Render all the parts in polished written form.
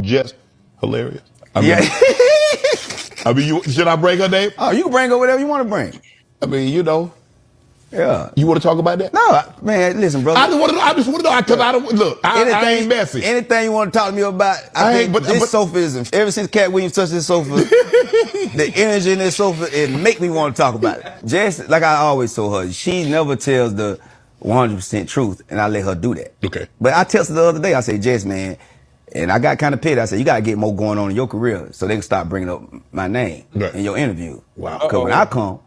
Jess, hilarious. Yeah. Should I bring her name? Oh, you can bring up whatever you want to bring. Yeah. You want to talk about that? No, man, listen, brother. I just want to know, because I don't, look, I ain't messy. Anything you want to talk to me about, I think this sofa is, ever since Cat Williams touched this sofa, the energy in this sofa, it make me want to talk about it. Jess, like I always told her, she never tells the 100% truth, and I let her do that. Okay. But I texted her the other day, I said, Jess, man, and I got kind of pissed. I said, you got to get more going on in your career so they can stop bringing up my name in your interview. Wow. Because when I come,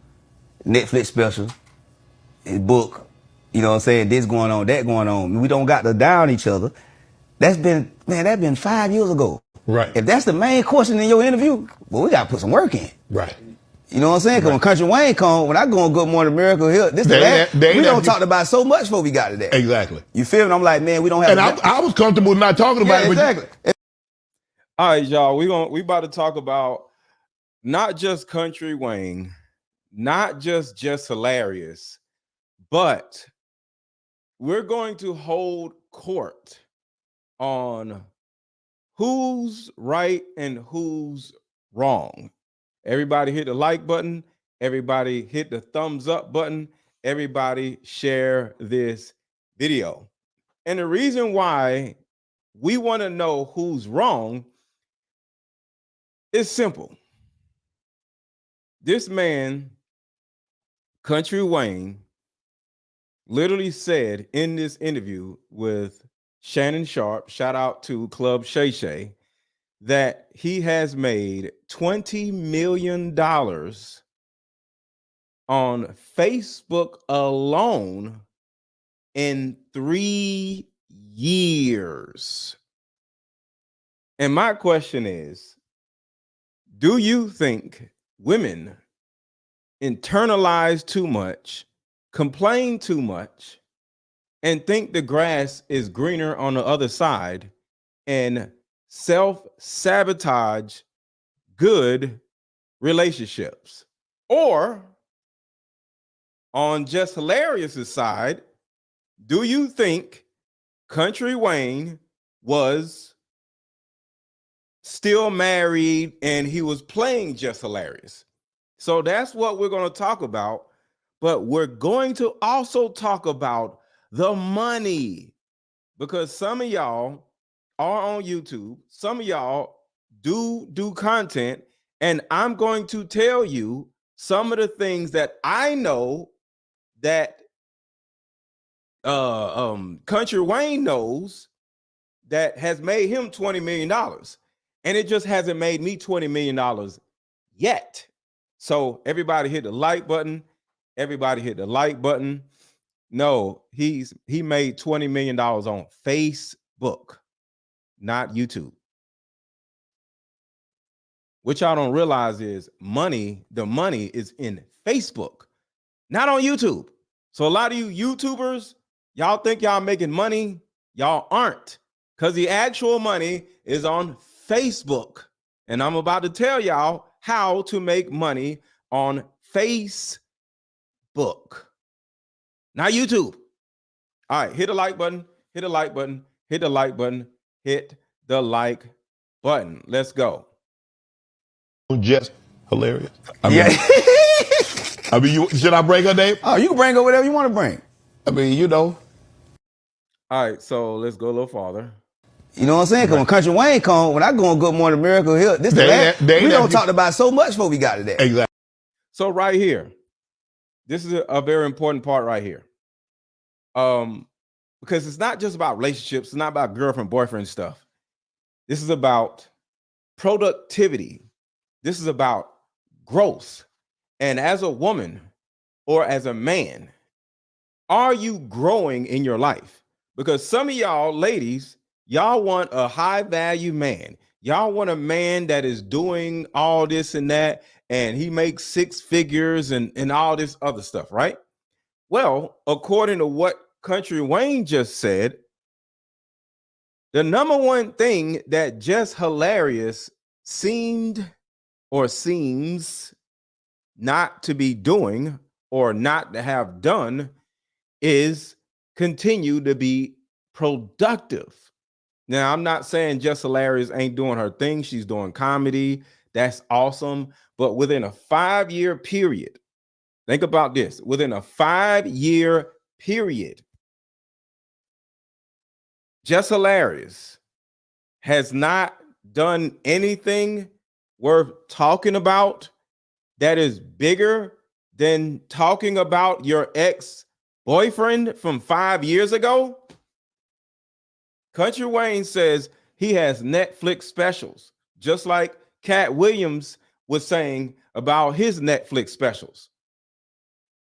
Netflix special, his book, you know what I'm saying, this going on, that going on. We don't got to down each other. That's been 5 years ago. Right. If that's the main question in your interview, well, we got to put some work in. Right. You know what I'm saying? Because when Kountry Wayne come, when I go on Good Morning America here, we don't talk about so much before we got to that. Exactly. You feel me? I'm like, man, we don't have. And I was comfortable not talking about it. Exactly. All right, y'all. We about to talk about not just Kountry Wayne, not just hilarious, but we're going to hold court on who's right and who's wrong. Everybody hit the like button. Everybody hit the thumbs up button. Everybody share this video. And the reason why we want to know who's wrong is simple. This man, Kountry Wayne, literally said in this interview with Shannon Sharp, shout out to Club Shay Shay, that he has made $20 million on Facebook alone in 3 years. And my question is, do you think women internalize too much, complain too much, and think the grass is greener on the other side, and self-sabotage good relationships? Or on Just Hilarious's side, do you think Kountry Wayne was still married and he was playing Just Hilarious? So that's what we're going to talk about. But we're going to also talk about the money, because some of y'all are on YouTube. Some of y'all do content, and I'm going to tell you some of the things that I know that Kountry Wayne knows that has made him $20 million. And it just hasn't made me $20 million yet. So everybody hit the like button. Everybody hit the like button. No, he made $20 million on Facebook, not YouTube. What y'all don't realize is the money is in Facebook, not on YouTube. So a lot of you YouTubers, y'all think y'all making money. Y'all aren't, because the actual money is on Facebook. And I'm about to tell y'all how to make money on Facebook, not YouTube. All right, hit the like button, hit the like button, hit the like button, hit the like button. Let's go. Jess, hilarious. Should I bring her name? Oh, you can bring up whatever you want to bring. All right, so let's go a little farther. You know what I'm saying? Because when Kountry Wayne come, when I go on Good Morning America here, we don't talk about so much before we got to that. Exactly. So right here, this is a very important part right here. Because it's not just about relationships, it's not about girlfriend, boyfriend stuff. This is about productivity. This is about growth. And as a woman or as a man, are you growing in your life? Because some of y'all ladies, y'all want a high value man. Y'all want a man that is doing all this and that, and he makes 6 figures and all this other stuff, right? Well, according to what Kountry Wayne just said, the number one thing that Just Hilarious seems not to be doing or not to have done is continue to be productive. Now, I'm not saying Jess Hilarious ain't doing her thing. She's doing comedy. That's awesome. But within a 5-year period, think about this. Within a 5-year period, Jess Hilarious has not done anything worth talking about that is bigger than talking about your ex-boyfriend from 5 years ago. Kountry Wayne says he has Netflix specials, just like Cat Williams was saying about his Netflix specials.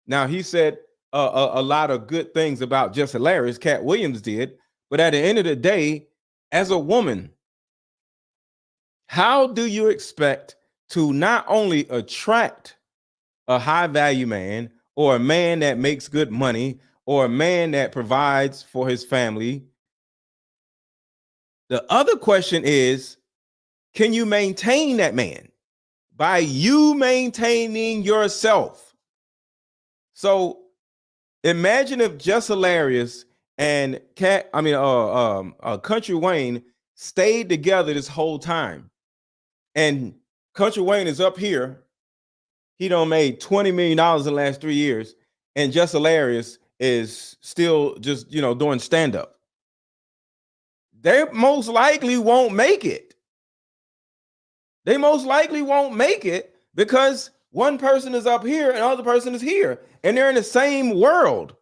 Now, he said a lot of good things about Jess Hilarious, Cat Williams did, but at the end of the day, as a woman, how do you expect to not only attract a high-value man or a man that makes good money or a man that provides for his family? The other question is, can you maintain that man by you maintaining yourself? So imagine if Jess Hilarious and Kountry Wayne stayed together this whole time, and Kountry Wayne is up here. He done made $20 million in the last 3 years, and Jess Hilarious is still just doing stand-up. They most likely won't make it. They most likely won't make it because one person is up here and the other person is here, and they're in the same world.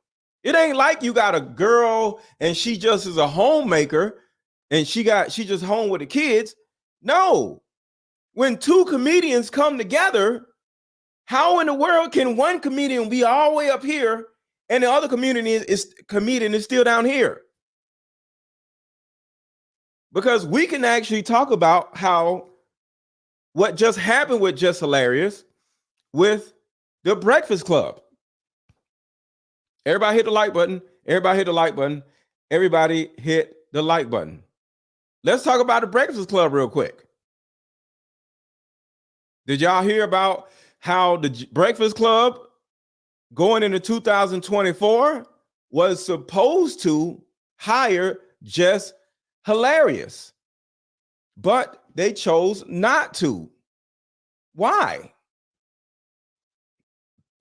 It ain't like you got a girl and she just is a homemaker and she just home with the kids. No. When two comedians come together, how in the world can one comedian be all the way up here and the other comedian is still down here? Because we can actually talk about what just happened with Jess Hilarious with the Breakfast Club. Everybody hit the like button. Everybody hit the like button. Everybody hit the like button. Let's talk about the Breakfast Club real quick. Did y'all hear about how the Breakfast Club going into 2024 was supposed to hire Jess Hilarious, but they chose not to? Why?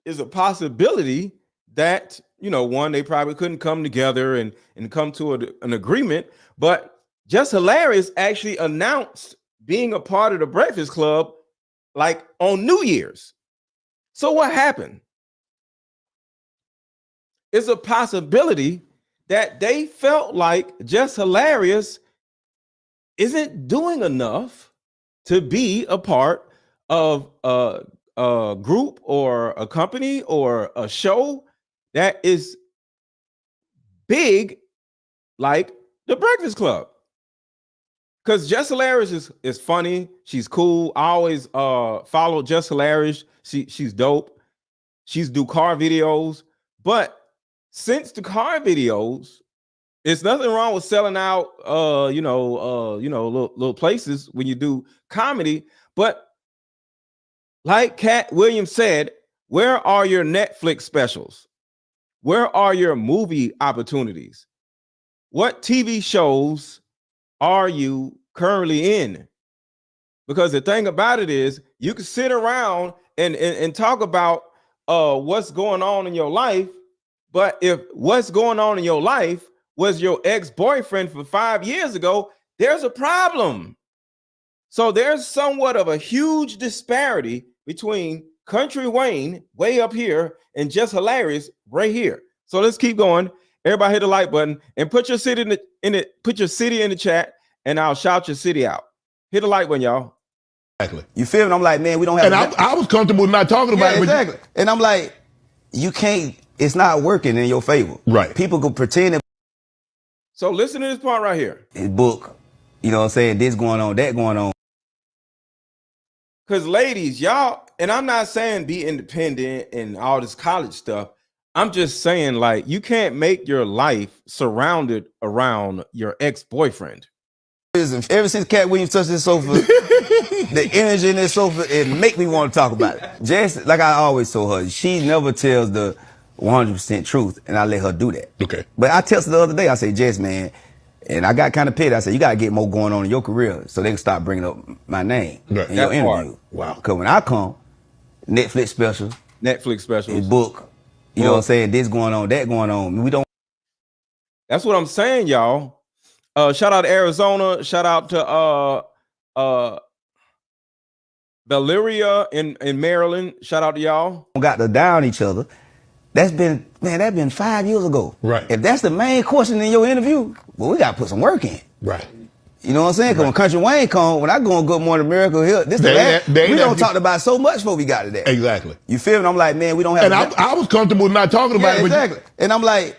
Is a possibility that, one, they probably couldn't come together and come to an agreement, but Jess Hilarious actually announced being a part of the Breakfast Club like on New Year's. So what happened? It's a possibility that they felt like Jess Hilarious isn't doing enough to be a part of a group or a company or a show that is big like the Breakfast Club. Because Jess Hilarious is funny. She's cool. I always follow Jess Hilarious. She's dope. She's do car videos. But since the car videos, it's nothing wrong with selling out little places when you do comedy. But like Cat Williams said, where are your Netflix specials? Where are your movie opportunities? What TV shows are you currently in? Because the thing about it is, you can sit around and talk about what's going on in your life, but if what's going on in your life was your ex-boyfriend from 5 years ago, there's a problem. So there's somewhat of a huge disparity between Kountry Wayne way up here and Jess Hilarious right here. So let's keep going. Everybody hit the like button and put your city in the chat, and I'll shout your city out. Hit the like button, y'all. Exactly. You feel me? I'm like, man, we don't have. And I was comfortable not talking about it. Exactly. And I'm like, you can't. It's not working in your favor. Right. People can pretend that. So listen to this part right here. His book, you know what I'm saying? This going on, that going on. Because ladies, y'all, and I'm not saying be independent and all this college stuff. I'm just saying, like, you can't make your life surrounded around your ex-boyfriend. Ever since Cat Williams touched this sofa, the energy in this sofa, it make me want to talk about it. Jess, like I always told her, she never tells the 100% truth, and I let her do that. Okay. But I texted her the other day, I say, Jess, man, And I got kind of pissed. I said, you got to get more going on in your career so they can start bringing up my name in your interview. Hard. Wow. Because when I come, Netflix specials, book, you know what I'm saying, this going on, that going on. We don't. That's what I'm saying, y'all. Shout out to Arizona. Shout out to Valeria in Maryland. Shout out to y'all. Got to down each other. That's been 5 years ago. Right. If that's the main question in your interview, well, we got to put some work in. Right. You know what I'm saying? Because when Kountry Wayne come, when I go on Good Morning America, here, we don't talk about so much before we got to that. Exactly. You feel me? I'm like, man, we don't have. And I was comfortable not talking about it. Exactly. And I'm like,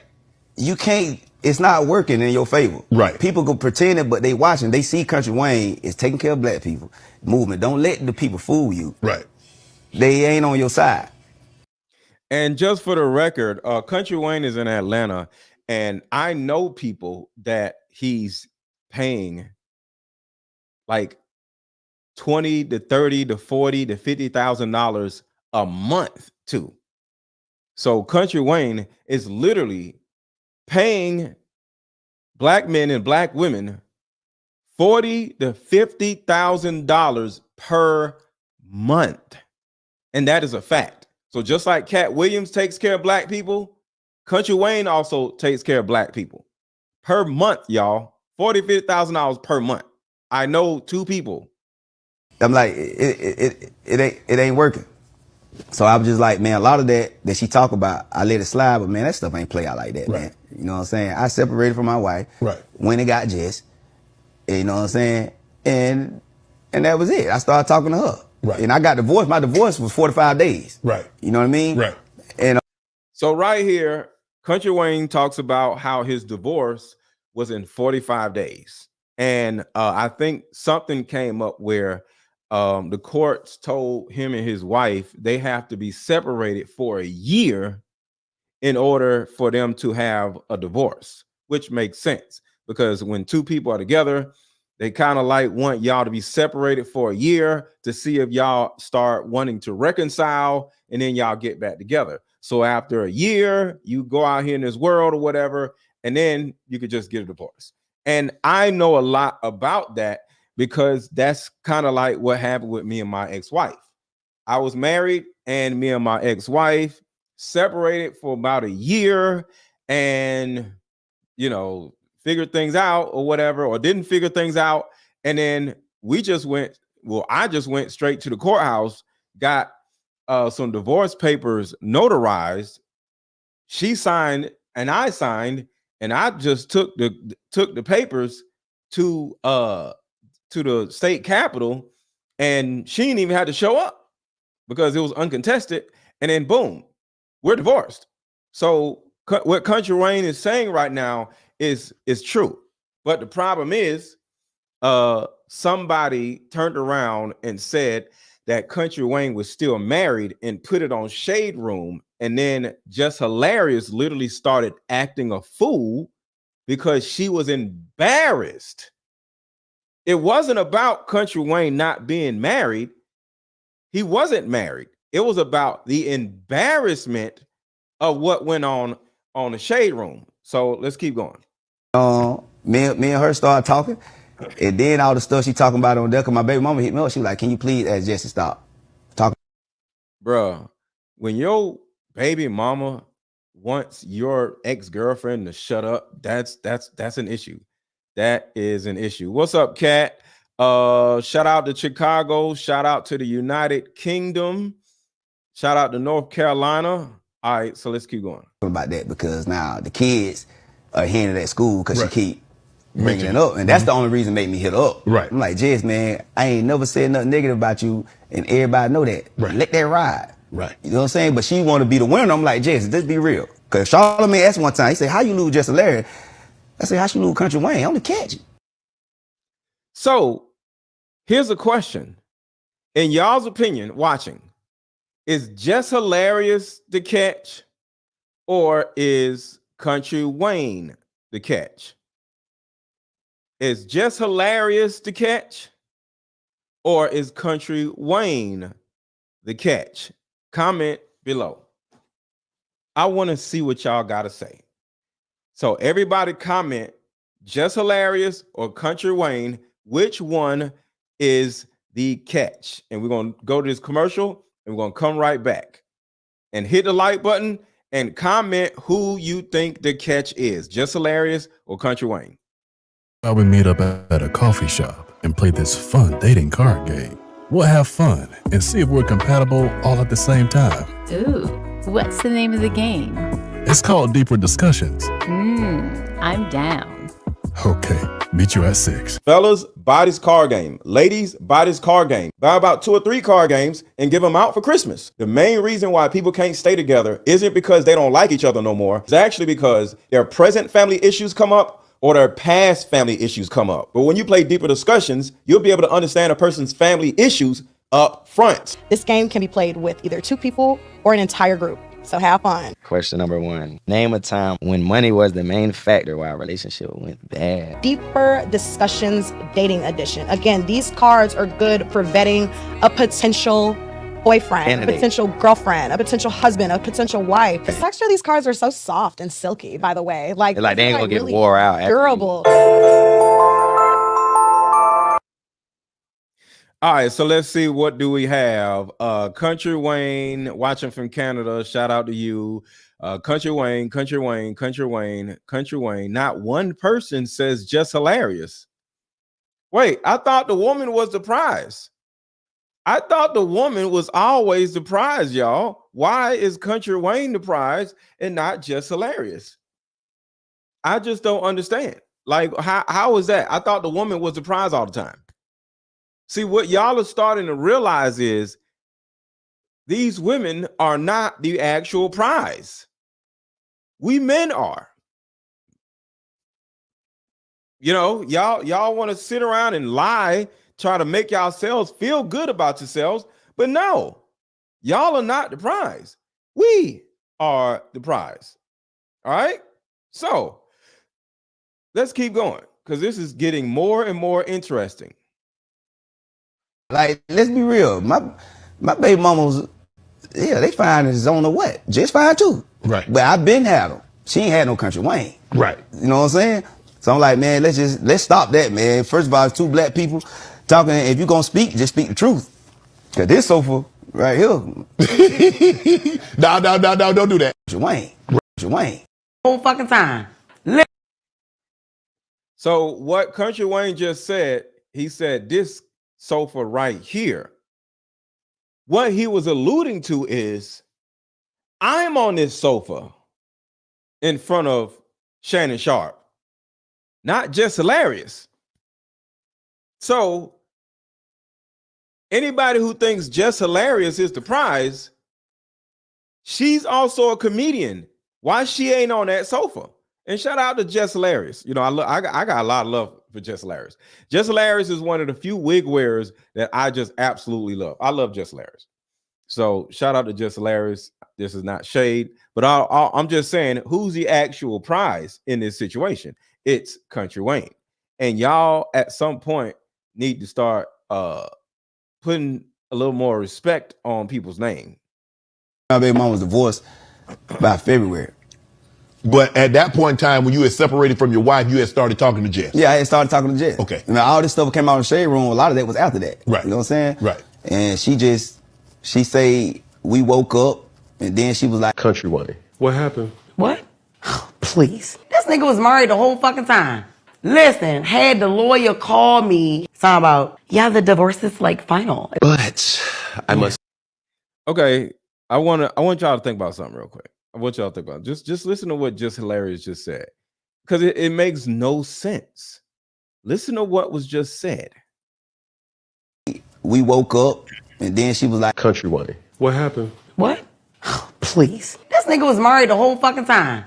you can't. It's not working in your favor. Right. People go pretend it, but they watching. They see Kountry Wayne is taking care of black people. Movement. Don't let the people fool you. Right. They ain't on your side. And just for the record, Kountry Wayne is in Atlanta, and I know people that he's paying like $20,000 to $30,000 to $40,000 to $50,000 a month to. So Kountry Wayne is literally paying black men and black women $40,000 to $50,000 per month, and that is a fact. So just like Cat Williams takes care of black people, Kountry Wayne also takes care of black people per month, y'all. $40,000 to $50,000 per month. I know 2 people. I'm like, it ain't working. So I was just like, man, a lot of that she talk about, I let it slide, but man, that stuff ain't play out like that, man. You know what I'm saying? I separated from my wife. Right. When it got Jess. You know what I'm saying? And that was it. I started talking to her. Right. And I got divorced. My divorce was 45 days. Right. You know what I mean? Right. And so right here, Kountry Wayne talks about how his divorce was in 45 days. And I think something came up where the courts told him and his wife they have to be separated for a year in order for them to have a divorce, which makes sense because when 2 people are together, they kind of like want y'all to be separated for a year to see if y'all start wanting to reconcile and then y'all get back together. So after a year, you go out here in this world or whatever, and then you could just get a divorce. And I know a lot about that because that's kind of like what happened with me and my ex-wife. I was married and me and my ex-wife separated for about a year and, you know, figured things out or whatever, or didn't figure things out. And then I just went straight to the courthouse, got some divorce papers notarized. She signed and I signed, and I just took the papers to the state capitol, and she didn't even have to show up because it was uncontested. And then boom, we're divorced. So what Kountry Wayne is saying right now is true. But the problem is somebody turned around and said that Kountry Wayne was still married and put it on Shade Room. And then Just Hilarious literally started acting a fool because she was embarrassed. It wasn't about Kountry Wayne not being married. He wasn't married. It was about the embarrassment of what went on the Shade Room. So let's keep going. Me and her started talking, and then all the stuff she talking about on there, cause my baby mama hit me up. She was like, "Can you please ask Jess to stop talking?" Bruh, when your baby mama wants your ex-girlfriend to shut up, that's an issue. That is an issue. What's up, Kat? Shout out to Chicago. Shout out to the United Kingdom. Shout out to North Carolina. All right, so let's keep going. About that because now the kids are hearing it at school because she keep bringing it up, and that's the only reason made me hit her up. Right. I'm like, Jess, man, I ain't never said nothing negative about you, and everybody know that. Right. Let that ride. Right. You know what I'm saying? But she want to be the winner. I'm like, Jess, just be real. Because Charlamagne asked one time, he said, "How you lose Jess Hilarious?" I said, "How she lose Kountry Wayne? I'm the catch." So here's a question. In y'all's opinion, watching, is Jess Hilarious the catch, or is Kountry Wayne the catch? Is Jess Hilarious the catch, or is Kountry Wayne the catch? Comment below. I want to see what y'all got to say. So everybody comment Just Hilarious or Country Wayne, which one is the catch? And we're going to go to this commercial and we're going to come right back and hit the like button and comment who you think the catch is, Just Hilarious or Country Wayne. I would meet up at a coffee shop and play this fun dating card game. We'll have fun and see if we're compatible all at the same time. Ooh, what's the name of the game? It's called Deeper Discussions. I'm down. Okay, meet you at 6. Fellas, buy this card game. Ladies, buy this card game. Buy about 2 or 3 card games and give them out for Christmas. The main reason why people can't stay together isn't because they don't like each other no more. It's actually because their present family issues come up or their past family issues come up. But when you play Deeper Discussions, you'll be able to understand a person's family issues up front. This game can be played with either 2 people or an entire group. So have fun. Question number 1. Name a time when money was the main factor why a relationship went bad. Deeper Discussions Dating Edition. Again, these cards are good for vetting a potential boyfriend, Candidate. a potential girlfriend, a potential husband, a potential wife. The texture of these cards are so soft and silky, by the way. Like They ain't gonna get really wore out. durable. All right, so let's see, what do we have? Country Wayne, watching from Canada. Shout out to you. Country Wayne, Country Wayne, Country Wayne, Country Wayne. Not one person says Just Hilarious. Wait, I thought the woman was the prize. I thought the woman was always the prize, y'all. Why is Country Wayne the prize and not Just Hilarious? I just don't understand. Like, how is that? I thought the woman was the prize all the time. See, what y'all are starting to realize is these women are not the actual prize. We men are. You know, y'all want to sit around and lie, try to make yourselves feel good about yourselves, but no, y'all are not the prize. We are the prize. All right? So let's keep going because this is getting more and more interesting. Like, let's be real. My baby mamas, yeah, they fine as on the what? Just fine too. Right. But I been had them. She ain't had no Country Wayne. Right. You know what I'm saying? So I'm like, man, let's stop that, man. First of all, it's 2 black people talking. If you gonna speak, just speak the truth. Cause this sofa right here, No, don't do that. Country Wayne. Country Wayne. Whole fucking time. So what Country Wayne just said, he said this sofa right here. What he was alluding to is I'm on this sofa in front of Shannon Sharp, not Just Hilarious. So anybody who thinks Just Hilarious is the prize, she's also a comedian. Why she ain't on that sofa? And shout out to Jess Hilarious. You know, I got a lot of love for Jess Hilarious. Jess Hilarious is one of the few wig wearers that I just absolutely love. I love Jess Hilarious. So shout out to Jess Hilarious. This is not shade, but I'm just saying, who's the actual prize in this situation? It's Country Wayne. And y'all at some point need to start putting a little more respect on people's name. My baby mom was divorced by February. But at that point in time, when you had separated from your wife, you had started talking to Jess. Yeah, I had started talking to Jess. Okay. Now, all this stuff came out in the shade room. A lot of that was after that. Right. You know what I'm saying? Right. And she say we woke up and then she was like, Country Wayne. What happened? What? Oh, please. This nigga was married the whole fucking time. Listen, had the lawyer call me, talking about, yeah, the divorce is like final. But I must. Okay, I want y'all to think about something real quick. I want y'all to think about it. Just listen to what Just Hilarious just said, because it makes no sense. Listen to what was just said. we woke up and then she was like, Country Wayne. What happened? What? Oh, please. This nigga was married the whole fucking time.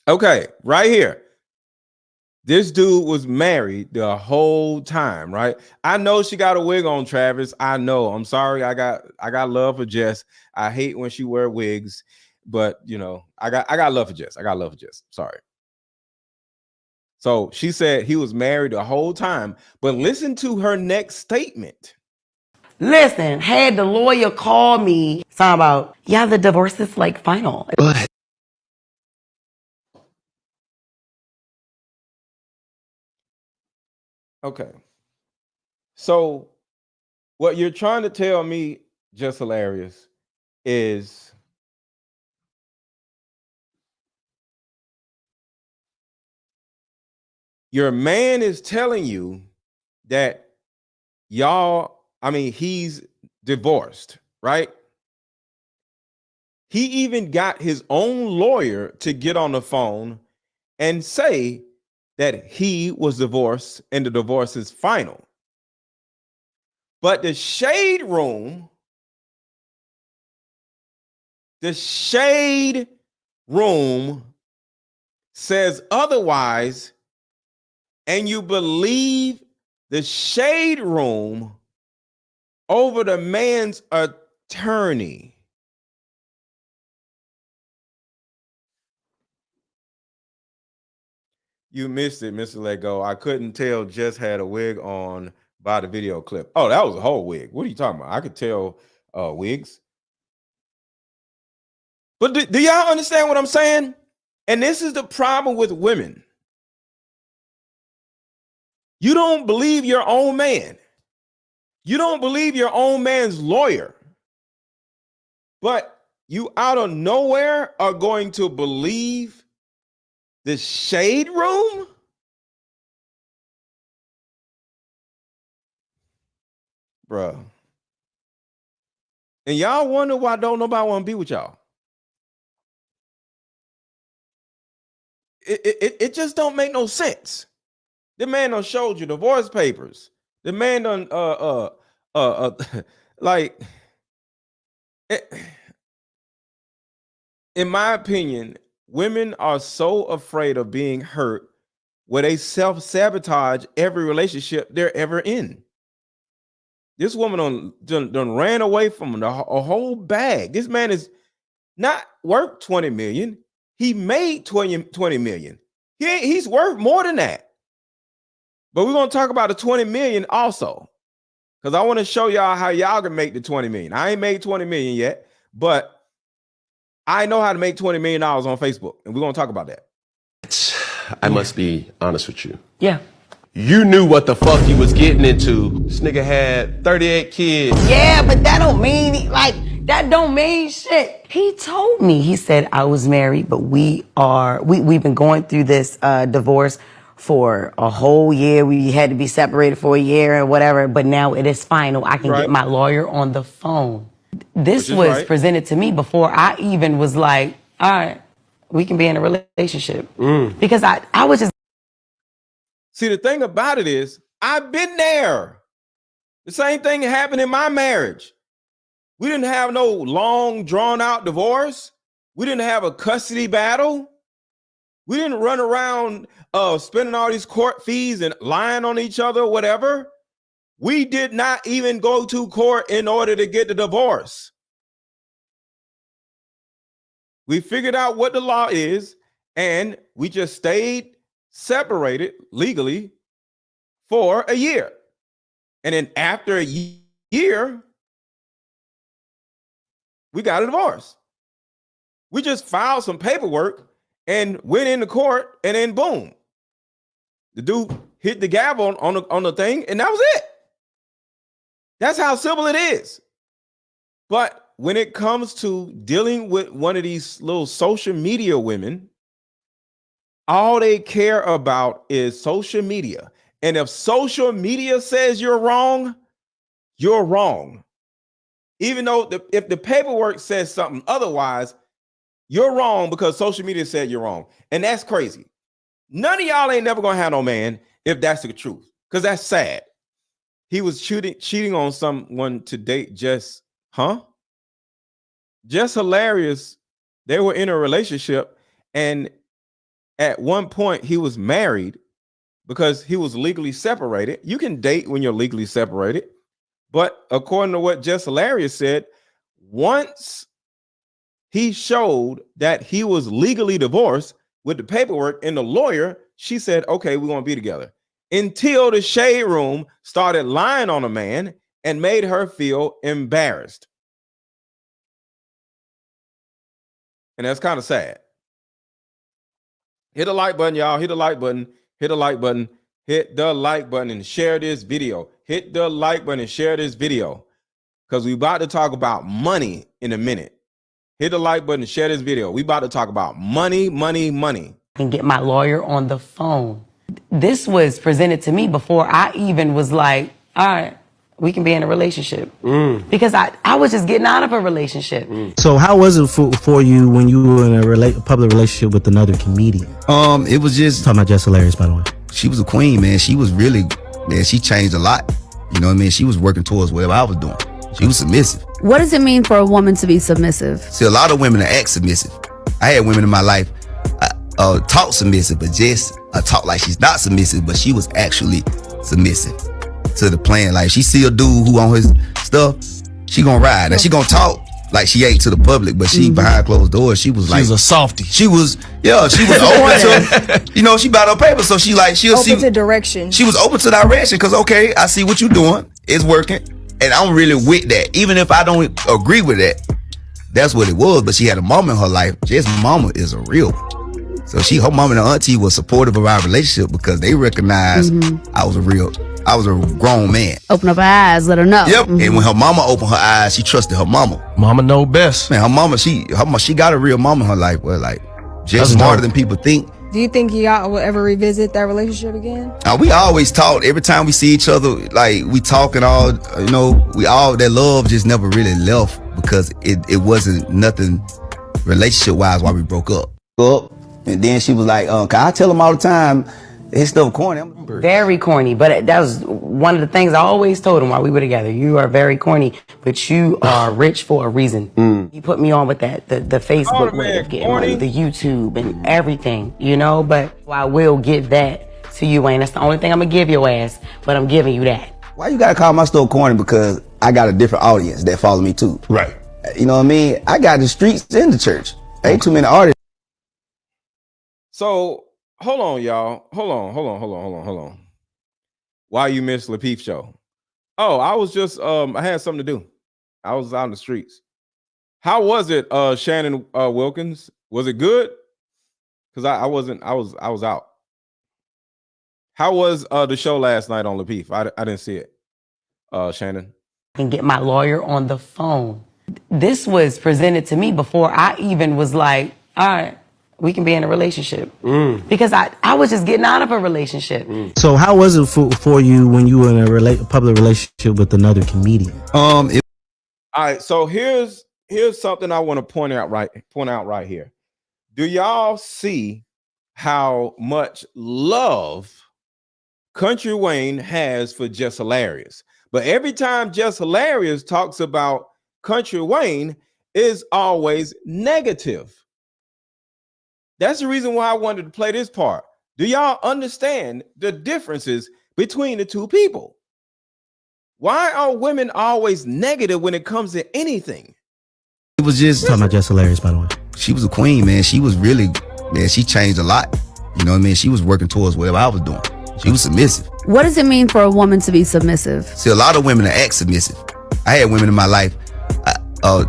Okay, right here. This dude was married the whole time, right? I know she got a wig on, Travis. I know. I'm sorry. I got love for Jess. I hate when she wear wigs, but you know, I got love for Jess. I got love for Jess. Sorry. So she said he was married the whole time, but listen to her next statement. Listen, had the lawyer call me, talking about, yeah, the divorce is like final. But Okay. So what you're trying to tell me, just hilarious, is your man is telling you that he's divorced, right? He even got his own lawyer to get on the phone and say that he was divorced and the divorce is final. But the shade room says otherwise, and you believe the shade room over the man's attorney. You missed it, Mr. Lego. I couldn't tell Jess had a wig on by the video clip. Oh, that was a whole wig. What are you talking about? I could tell wigs. But do y'all understand what I'm saying? And this is the problem with women. You don't believe your own man. You don't believe your own man's lawyer. But you out of nowhere are going to believe the shade room? Bruh. And y'all wonder why don't nobody want to be with y'all. It just don't make no sense. The man done showed you divorce papers. The man done like in my opinion, women are so afraid of being hurt where they self-sabotage every relationship they're ever in. This woman done ran away from a whole bag. This man is not worth 20 million. He made 20 million. He's worth more than that. But we're going to talk about the 20 million also, because I want to show y'all how y'all can make the 20 million. I ain't made 20 million yet, but I know how to make $20 million on Facebook, and we're going to talk about that. I must be honest with you. Yeah. You knew what the fuck you was getting into. This nigga had 38 kids. Yeah, but that don't mean, that don't mean shit. He told me, he said, I was married, but we've been going through this divorce for a whole year. We had to be separated for a year and whatever, but now it is final. I can get my lawyer on the phone. This was presented to me before I even was like, all right, we can be in a relationship. Because I was just. See, the thing about it is, I've been there. The same thing happened in my marriage. We didn't have no long, drawn-out divorce. We didn't have a custody battle. We didn't run around spending all these court fees and lying on each other, whatever. We did not even go to court in order to get the divorce. We figured out what the law is, and we just stayed separated legally for a year. And then after a year, we got a divorce. We just filed some paperwork and went into court, and then boom, the dude hit the gavel on the thing, and that was it. That's how simple it is. But when it comes to dealing with one of these little social media women, all they care about is social media. And if social media says you're wrong, you're wrong. Even though if the paperwork says something otherwise, you're wrong because social media said you're wrong. And that's crazy. None of y'all ain't never gonna have no man if that's the truth, because that's sad. He was cheating on someone to date Jess, huh? Just hilarious. They were in a relationship, and at one point he was married because he was legally separated. You can date when you're legally separated, but according to what Jess Hilarious said, once he showed that he was legally divorced with the paperwork and the lawyer, she said, okay, we're going to be together. Until the shade room started lying on a man and made her feel embarrassed. And that's kind of sad. Hit the like button, y'all. Hit the like button. Hit the like button. hit the like button and share this video. Hit the like button and share this video because we about to talk about money in a minute. Hit the like button and share this video. We about to talk about money, money, money. And get my lawyer on the phone. This was presented to me before I even was like, all right, we can be in a relationship. Because I was just getting out of a relationship. So how was it for you when you were in a public relationship with another comedian? It was just Talking about Jess Hilarious, by the way. she was a queen, man. She was really, man, she changed a lot. You know what I mean? She was working towards whatever I was doing. She was submissive. What does it mean for a woman to be submissive? See, a lot of women are act submissive. I had women in my life talk submissive, but Jess talk like she's not submissive, but she was actually submissive to the plan. Like, she see a dude who on his stuff, she gonna ride. And she gonna talk like she ain't to the public, but she behind closed doors, she was like, She was a softie. she was open to, you know, she bought her paper, so she'll see. Open to direction. She was open to direction, because, okay, I see what you're doing. It's working. And I'm really with that. Even if I don't agree with that, that's what it was. But she had a mama in her life. Jess' mama is a real one. So her mama and her auntie was supportive of our relationship because they recognized I was a grown man. Open up her eyes, let her know. Yep. And when her mama opened her eyes, she trusted her mama. Mama know best. Man, her mama, she got a real mama in her life. But like, Jess smarter than people think. Do you think y'all will ever revisit that relationship again? We always talk. Every time we see each other, like, we talk and all, you know, that love just never really left because it wasn't nothing relationship wise while we broke up. And then she was like, I tell him all the time, his stuff corny. Very corny, but that was one of the things I always told him while we were together. You are very corny, but you are rich for a reason. He put me on with that, the Facebook way of getting money, the YouTube and everything, you know, but I will give that to you, Wayne. That's the only thing I'm gonna give your ass, but I'm giving you that. Why you gotta call my stuff corny? Because I got a different audience that follow me too. Right. You know what I mean? I got the streets and the church. Ain't too many artists. So hold on, y'all. Hold on. Why you missed Lapeef show? Oh, I was just I had something to do. I was out in the streets. How was it, Shannon Wilkins? Was it good? Because I was out. How was the show last night on Lapeef? I didn't see it. Shannon. And get my lawyer on the phone. This was presented to me before I even was like, all right, we can be in a relationship. Because I was just getting out of a relationship. So how was it for you when you were in a public relationship with another comedian? All right, so here's something I want to point out right here. Do y'all see how much love Kountry Wayne has for Jess Hilarious? But every time Jess Hilarious talks about Kountry Wayne, is always negative. That's the reason why I wanted to play this part. Do y'all understand the differences between the two people? Why are women always negative when it comes to anything? It was just Talking about Jess Hilarious, by the way. She was a queen, man. She was really, man, she changed a lot. You know what I mean? She was working towards whatever I was doing. She was submissive. What does it mean for a woman to be submissive? See, a lot of women are act submissive. I had women in my life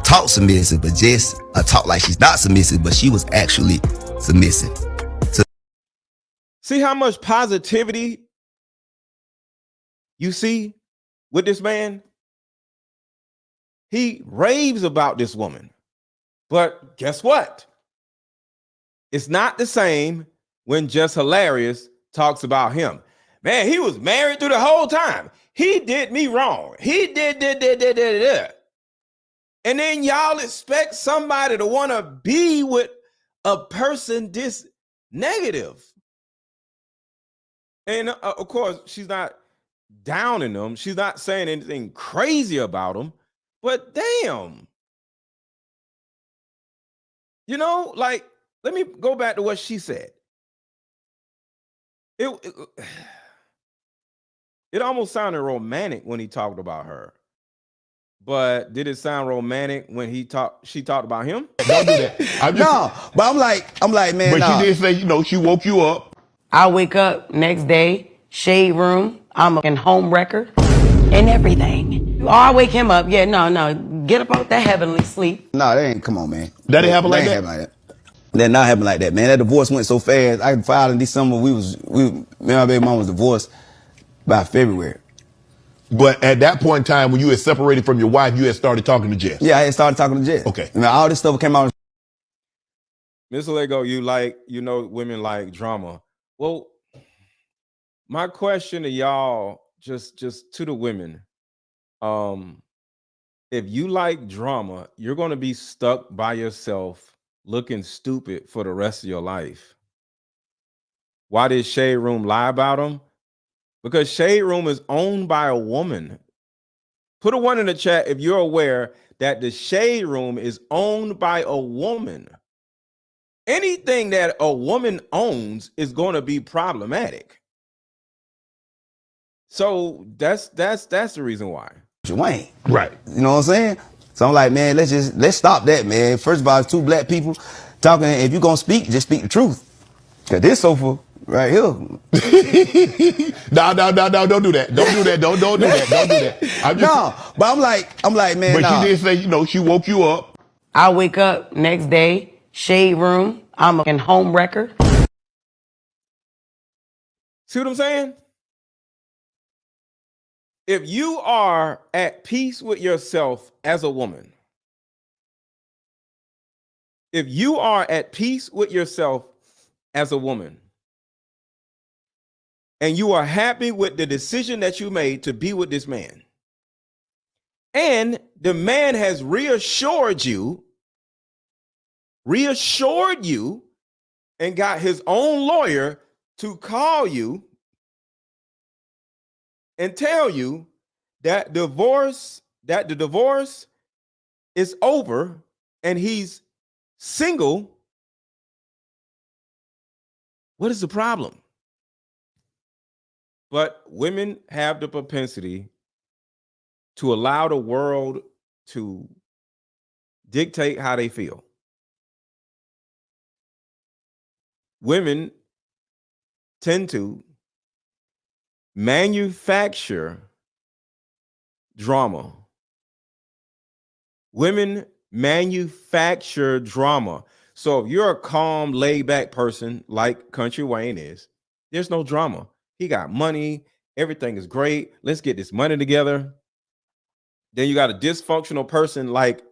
talk submissive, but Jess talk like she's not submissive, but she was actually submissive. See how much positivity you see with this man? He raves about this woman. But guess what? It's not the same when Jess Hilarious talks about him. Man, he was married through the whole time. He did me wrong. He did. And then y'all expect somebody to want to be with a person this negative. And of course, she's not downing them. She's not saying anything crazy about them. But damn. You know, like, let me go back to what she said. It almost sounded romantic when he talked about her. But did it sound romantic when she talked about him? Don't do that. No, but I'm like, man. But nah. she did say, you know, she woke you up. I wake up next day, shade room, I'm in home wrecker and everything. Or I wake him up. Yeah, no, get up out that heavenly sleep. No, that ain't, come on, man. That didn't happen like that? Like that. That not happen like that, man. That divorce went so fast. I filed in December. Me and my baby mom was divorced by February. But at that point in time, when you had separated from your wife, you had started talking to Jess. Yeah, I had started talking to Jess. Okay. Now all this stuff came out. Mr. Lego, women like drama. Well, my question to y'all, just to the women, if you like drama, you're going to be stuck by yourself looking stupid for the rest of your life. Why did Shade Room lie about them? Because Shade Room is owned by a woman. Put a 1 in the chat if you're aware that the Shade Room is owned by a woman. Anything that a woman owns is going to be problematic. So that's the reason why. Wayne. Right. You know what I'm saying? So I'm like, man, let's stop that, man. First of all, it's 2 black people talking. If you're gonna speak, just speak the truth. Cause this sofa right here. No, don't do that. Don't do that. Don't do that. Don't do that. No, but I'm like, man. But nah. she did say, she woke you up. I wake up next day, Shade Room. I'm a home wrecker. See what I'm saying? If you are at peace with yourself as a woman, if you are at peace with yourself as a woman, and you are happy with the decision that you made to be with this man, and the man has reassured you, and got his own lawyer to call you and tell you that the divorce is over and he's single, what is the problem? But women have the propensity to allow the world to dictate how they feel. Women tend to manufacture drama. Women manufacture drama. So if you're a calm, laid-back person like Kountry Wayne is, there's no drama. He got money. Everything is great. Let's get this money together. Then you got a dysfunctional person like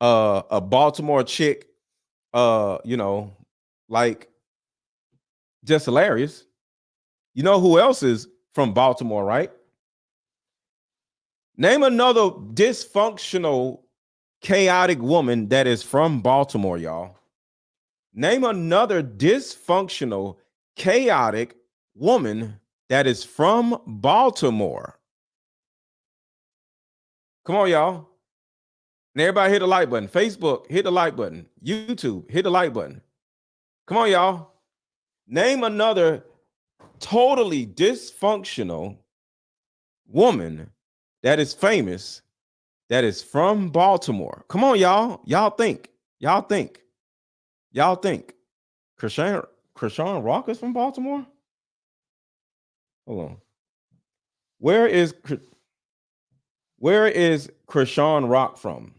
a Baltimore chick, like just hilarious. You know who else is from Baltimore, right? Name another dysfunctional, chaotic woman that is from Baltimore, y'all. Name another dysfunctional, chaotic woman that is from Baltimore. Come on, y'all. And everybody hit the like button. Facebook, hit the like button. YouTube, hit the like button. Come on, y'all. Name another totally dysfunctional woman that is famous, that is from Baltimore. Come on, y'all. Y'all think. Krishan Rock is from Baltimore? Hold on. Where is Krishan Rock from?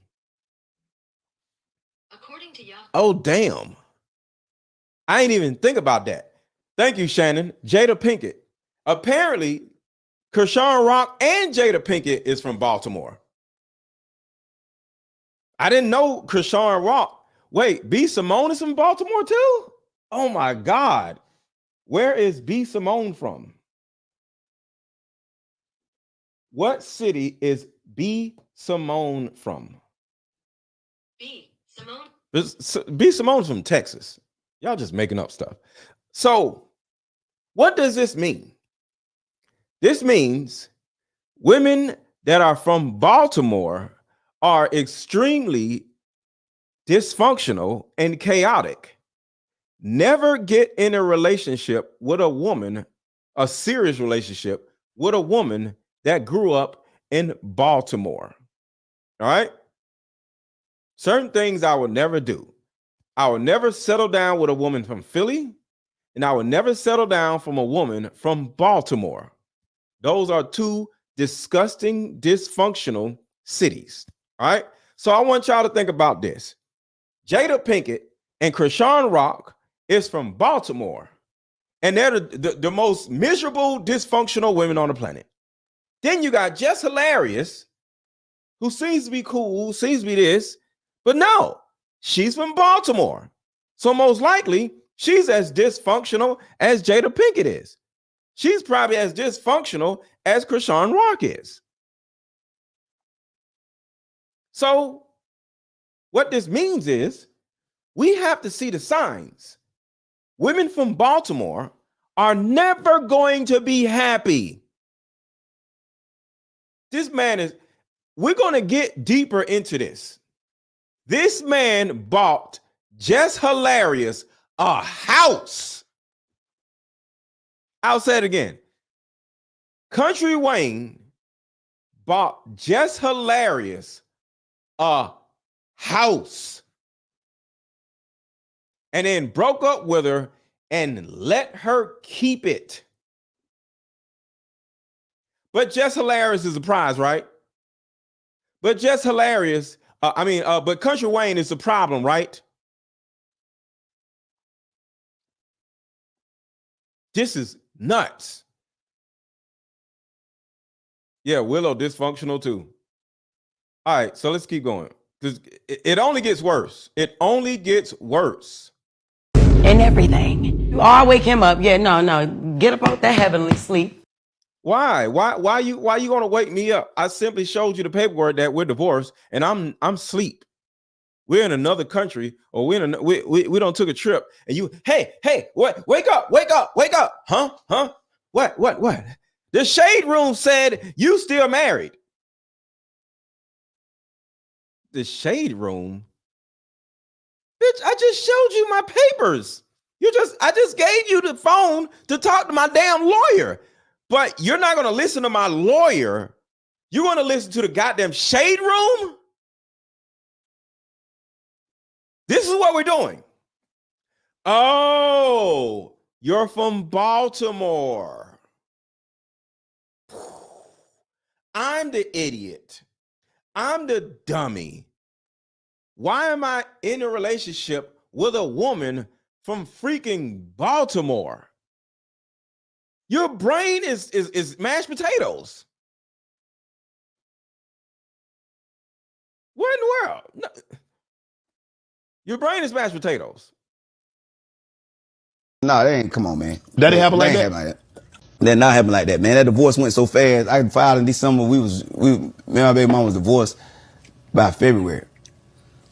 According to y'all. Oh, damn. I ain't even think about that. Thank you, Shannon. Jada Pinkett. Apparently, Krishan Rock and Jada Pinkett is from Baltimore. I didn't know Krishan Rock. Wait, B. Simone is from Baltimore too? Oh my God. Where is B. Simone from? What city is B. Simone from? B. Simone's from Texas. Y'all just making up stuff. So, what does this mean? This means women that are from Baltimore are extremely dysfunctional and chaotic. Never get in a relationship with a woman, a serious relationship with a woman that grew up in Baltimore. All right? Certain things I will never do. I will never settle down with a woman from Philly, and I will never settle down from a woman from Baltimore. Those are 2 disgusting, dysfunctional cities. All right. So I want y'all to think about this. Jada Pinkett And Krishan Rock is from Baltimore. And they're the most miserable, dysfunctional women on the planet. Then you got Jess Hilarious, who seems to be cool, seems to be this, but no, she's from Baltimore. So most likely, she's as dysfunctional as Jada Pinkett is. She's probably as dysfunctional as Krishan Rock is. So what this means is we have to see the signs. Women from Baltimore are never going to be happy. This man is, we're going to get deeper into this. This man bought Jess Hilarious a house. I'll say it again. Kountry Wayne bought Jess Hilarious a house and then broke up with her and let her keep it. But Jess Hilarious is a prize, right? But Jess Hilarious, but Kountry Wayne is the problem, right? This is nuts. Yeah, Willow dysfunctional too. All right, so let's keep going. Because it only gets worse. It only gets worse. And everything. I wake him up. Yeah, no. Get up out that heavenly sleep. Why you gonna wake me up? I simply showed you the paperwork that we're divorced and I'm asleep. We're in another country, or we don't took a trip, and you, hey, what? Wake up! Huh? What? The shade room said you still married. The shade room? Bitch, I just showed you my papers. I just gave you the phone to talk to my damn lawyer. But you're not going to listen to my lawyer. You're going to listen to the goddamn shade room? This is what we're doing. Oh, you're from Baltimore. I'm the idiot. I'm the dummy. Why am I in a relationship with a woman from freaking Baltimore? Your brain is mashed potatoes. What in the world? No. Your brain is mashed potatoes. No, they ain't. Come on, man. That didn't happen like that? That not happen like that, man. That divorce went so fast. I filed in December. Me and my baby mom was divorced by February.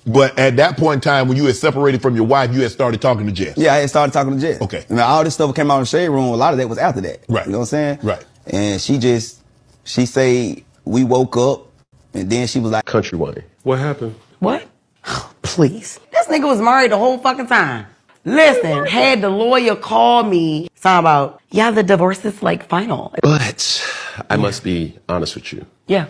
But at that point in time, when you had separated from your wife, you had started talking to Jess. Yeah, I had started talking to Jess. Okay. And all this stuff came out in the shade room. A lot of that was after that. Right. You know what I'm saying? Right. And she say we woke up, and then she was like, Kountry Wayne. What happened? What? Oh, please. This nigga was married the whole fucking time. Listen, had the lawyer call me, talking about, yeah, the divorce is like final. But I must be honest with you. Yeah.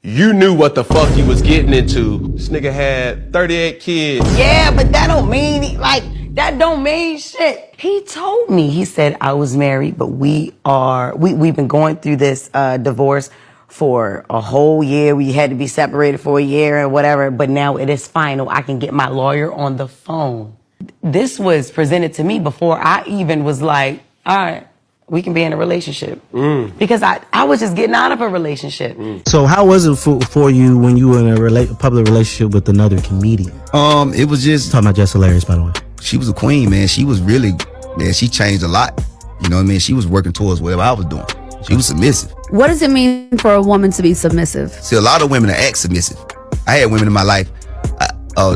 You knew what the fuck you was getting into. This nigga had 38 kids. Yeah, but that don't mean shit. He told me, he said I was married, but we've been going through this divorce for a whole year. We had to be separated for a year and whatever, but now it is final. I can get my lawyer on the phone. This was presented to me before I even was like, all right, we can be in a relationship. Because I was just getting out of a relationship. So how was it for you when you were in a public relationship with another comedian? It was just talking about Jess Hilarious, by the way. She was a queen, man. She was really, man, she changed a lot. You know what I mean? She was working towards whatever I was doing. She was submissive. What does it mean for a woman to be submissive? See, a lot of women act submissive. I had women in my life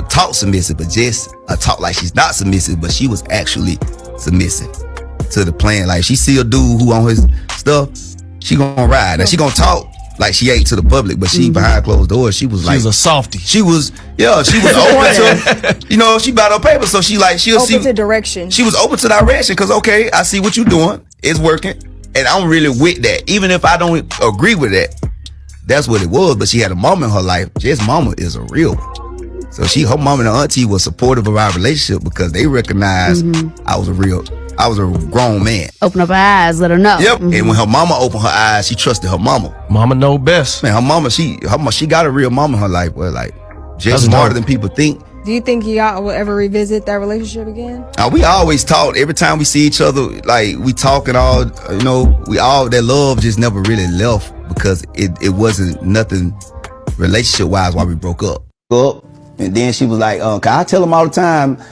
talk submissive, but Jess talk like she's not submissive, but she was actually submissive to the plan. Like, she see a dude who on his stuff, she gonna ride. Now, she gonna talk like she ain't to the public, but she behind closed doors, she was like, she was a softie. She was open to, you know, she bought her paper, so she'll see Open to direction. She was open to direction, because okay, I see what you're doing, it's working, and I'm really with that. Even if I don't agree with that, that's what it was. But she had a mama in her life. Jess' mama is a real one. So her mama and her auntie was supportive of our relationship because they recognized I was a grown man. Open up her eyes, let her know. Yep. And when her mama opened her eyes, she trusted her mama. Mama know best. Man, her mama, she got a real mama in her life. Where like, Jess smarter than people think. Do you think y'all will ever revisit that relationship again? We always talk. Every time we see each other, like we talk and all, that love just never really left because it wasn't nothing relationship wise why we broke up. And then she was like, 'Cause I tell him all the time,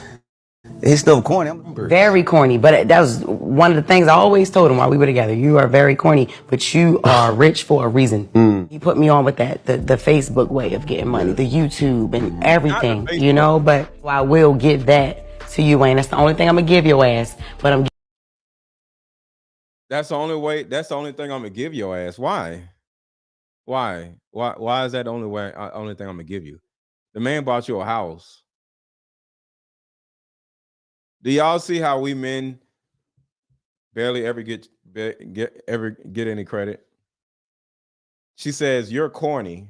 his stuff corny. Very corny, but that was one of the things I always told him while we were together. You are very corny, but you are rich for a reason. He put me on with that, the Facebook way of getting money, the YouTube and everything, but I will give that to you, Wayne. That's the only thing I'm gonna give your ass, but That's the only way. That's the only thing I'm gonna give your ass. Why? Why is that the only thing I'm gonna give you? The man bought you a house. Do y'all see how we men barely ever get any credit? She says you're corny,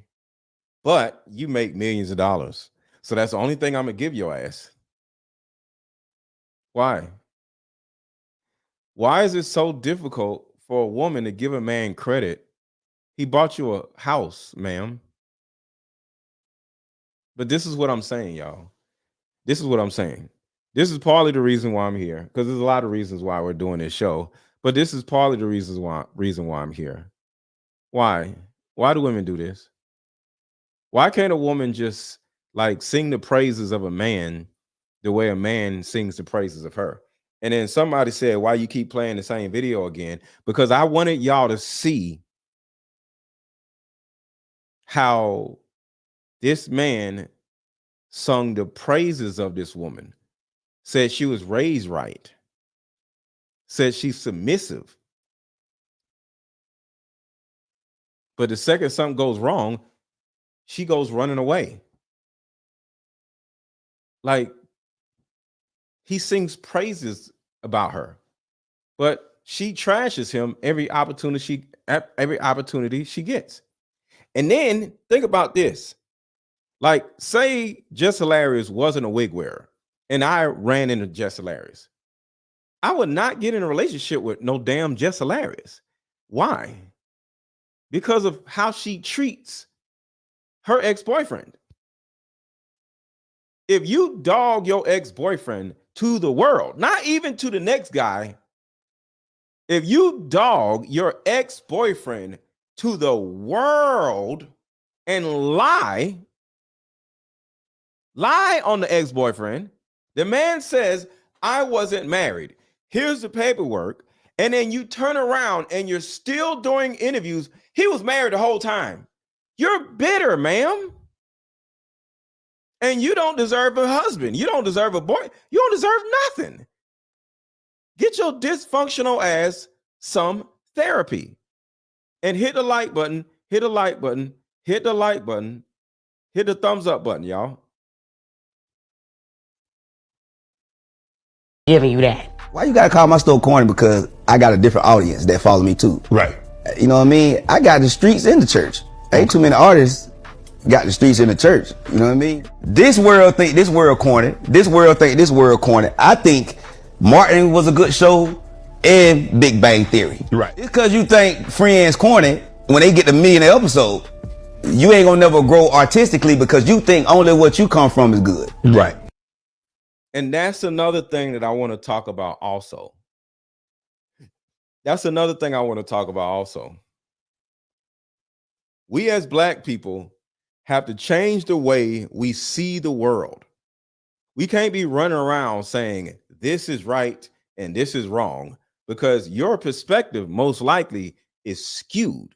but you make millions of dollars. So that's the only thing I'm gonna give your ass. Why? Why is it so difficult for a woman to give a man credit? He bought you a house, ma'am. But this is what I'm saying, y'all. This is what I'm saying. This is partly the reason why I'm here, because there's a lot of reasons why we're doing this show. But this is partly the reason why I'm here. Why? Why do women do this? Why can't a woman just like sing the praises of a man the way a man sings the praises of her? And then somebody said, why you keep playing the same video again? Because I wanted y'all to see how this man sung the praises of this woman, said she was raised right, said she's submissive. But the second something goes wrong, she goes running away. Like, he sings praises about her, but she trashes him every opportunity she gets. And then think about this. Like, say Jess Hilarious wasn't a wig wearer and I ran into Jess Hilarious. I would not get in a relationship with no damn Jess Hilarious. Why? Because of how she treats her ex-boyfriend. If you dog your ex-boyfriend to the world, not even to the next guy, if you dog your ex-boyfriend to the world and lie on the ex-boyfriend, the man says, I wasn't married. Here's the paperwork. And then you turn around and you're still doing interviews. He was married the whole time. You're bitter, ma'am. And you don't deserve a husband. You don't deserve a boy. You don't deserve nothing. Get your dysfunctional ass some therapy. And hit the like button, hit the like button, hit the like button, hit the thumbs up button, y'all. giving you that. Why you gotta call my store corny? Because I got a different audience that follow me too. Right. You know what I mean? I got the streets in the church. Ain't too many artists got the streets in the church. You know what I mean? This world think this world corny. This world think this world corny. I think Martin was a good show and Big Bang Theory. Right. It's because you think Friends corny, when they get the millionaire episode, you ain't gonna never grow artistically because you think only what you come from is good. Right. And that's another thing that I want to talk about also. That's another thing I want to talk about also. We as Black people have to change the way we see the world. We can't be running around saying this is right and this is wrong, because your perspective most likely is skewed.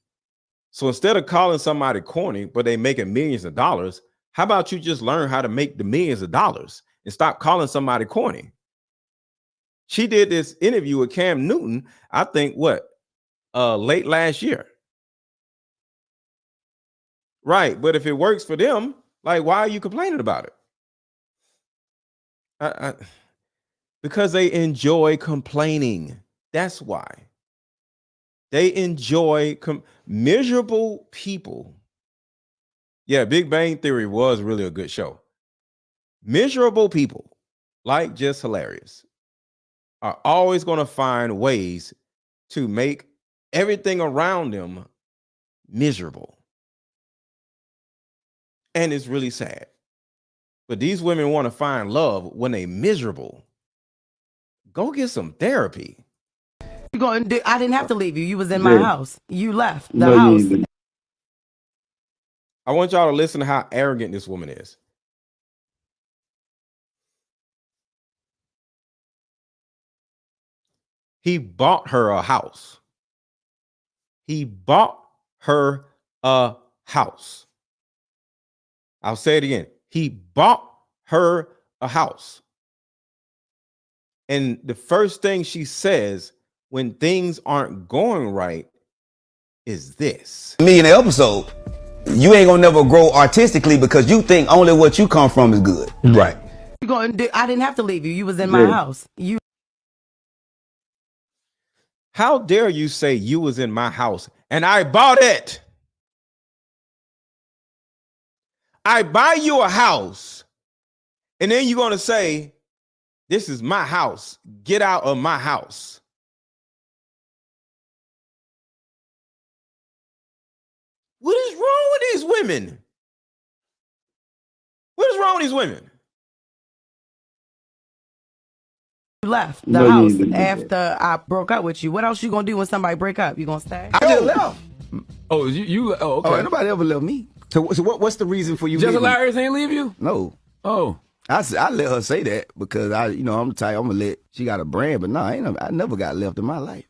So instead of calling somebody corny, but they making millions of dollars, how about you just learn how to make the millions of dollars and stop calling somebody corny? She did this interview with Cam Newton, I think late last year. Right, but if it works for them, like, why are you complaining about it? Because they enjoy complaining. That's why. They enjoy miserable people. Yeah, Big Bang Theory was really a good show. Miserable people, like Just Hilarious, are always going to find ways to make everything around them miserable. And it's really sad. But these women want to find love when they miserable. Go get some therapy. I didn't have to leave you. You was in my house. You left the house. I want y'all to listen to how arrogant this woman is. He bought her a house. He bought her a house. I'll say it again. He bought her a house. And the first thing she says when things aren't going right is this. Me in the episode, you ain't gonna never grow artistically because you think only what you come from is good. Right. I didn't have to leave you. You was in my house. How dare you say you was in my house and I bought it? I buy you a house and then you're going to say, this is my house. Get out of my house. What is wrong with these women? What is wrong with these women? You left the house after I broke up with you. What else you gonna do when somebody break up? You gonna stay? I just left. Oh, you okay. Oh, ain't nobody ever left me. So what's the reason for you Just leaving? hilarious ain't leave you? No. Oh. I let her say that because I'm the type, I'm gonna let, she got a brand, but no, I never got left in my life.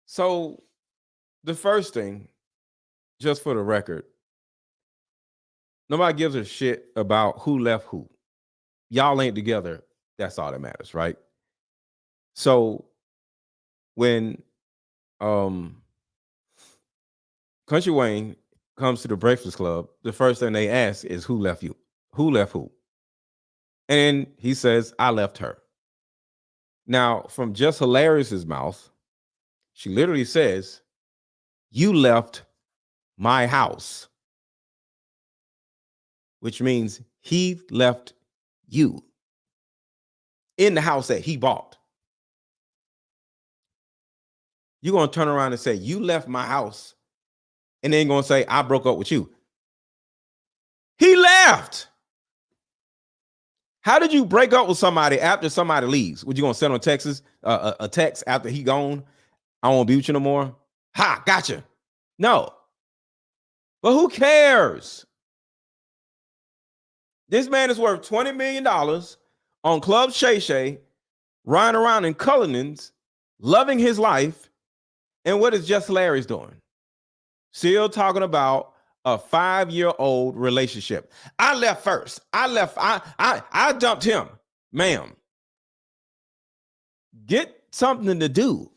So the first thing, just for the record, nobody gives a shit about who left who. Y'all ain't together. That's all that matters, right? So when Kountry Wayne comes to the Breakfast Club, the first thing they ask is who left you? Who left who? And he says, I left her. Now, from Just Hilarious's mouth, she literally says, you left my house, which means he left you in the house that he bought. You're going to turn around and say, you left my house, and then going to say, I broke up with you. He left. How did you break up with somebody after somebody leaves? Would you going to send him a text after he gone? I won't be with you no more. Ha, gotcha. No. But who cares? This man is worth $20 million on Club Shay Shay, riding around in Cullinans, loving his life. And what is Just Larry's doing? Still talking about a 5-year-old relationship. I left first. I dumped him. Ma'am, get something to do.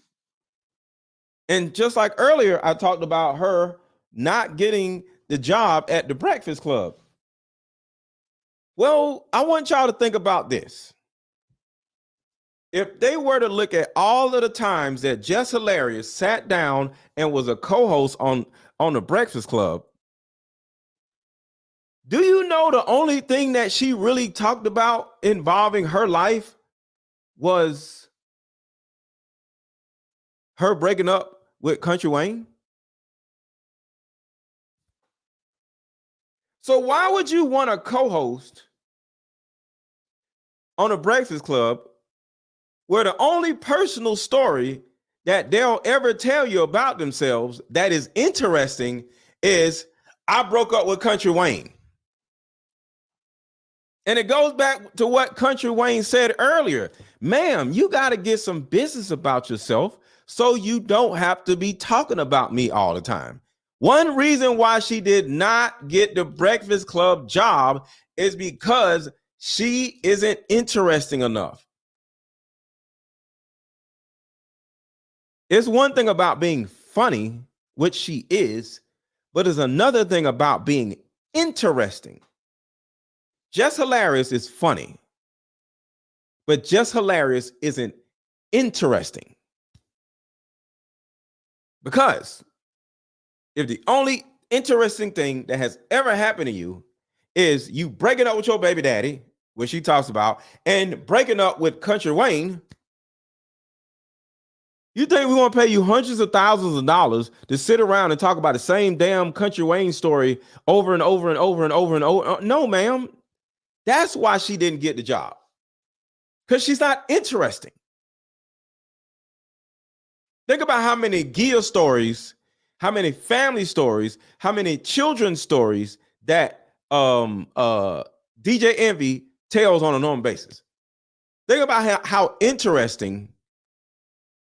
And just like earlier, I talked about her not getting the job at the Breakfast Club. Well, I want y'all to think about this. If they were to look at all of the times that Jess Hilarious sat down and was a co-host on the Breakfast Club, do you know the only thing that she really talked about involving her life was her breaking up with Kountry Wayne? So why would you want to co-host on a Breakfast Club where the only personal story that they'll ever tell you about themselves that is interesting is, I broke up with Kountry Wayne? And it goes back to what Kountry Wayne said earlier. Ma'am, you got to get some business about yourself so you don't have to be talking about me all the time. One reason why she did not get the Breakfast Club job is because she isn't interesting enough. It's one thing about being funny, which she is, but it's another thing about being interesting. Just Hilarious is funny, but Just Hilarious isn't interesting. Because if the only interesting thing that has ever happened to you is you breaking up with your baby daddy, which she talks about, and breaking up with Kountry Wayne, You think we're gonna pay you hundreds of thousands of dollars to sit around and talk about the same damn Country Wayne story over and over and over and over and over? No, ma'am. That's why she didn't get the job. Because she's not interesting. Think about how many Gia stories, how many family stories, how many children's stories that DJ Envy tells on a normal basis. Think about how interesting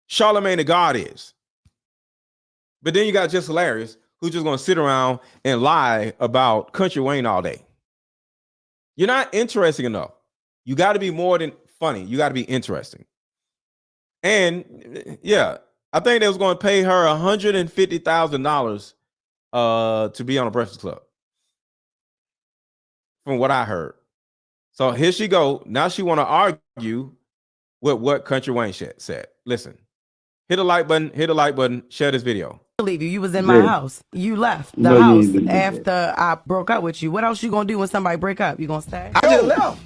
Charlamagne the God is. But then you got Just Hilarious, who's just going to sit around and lie about Country Wayne all day. You're not interesting enough. You got to be more than funny. You got to be interesting. And yeah, I think they was going to pay her $150,000 to be on a Breakfast Club, from what I heard. So here she go. Now she want to argue with what Country Wayne said. Listen, hit the like button, share this video. Believe you. You was in my house. You left the house after I broke up with you. What else you gonna do when somebody break up? You gonna stay? I just left.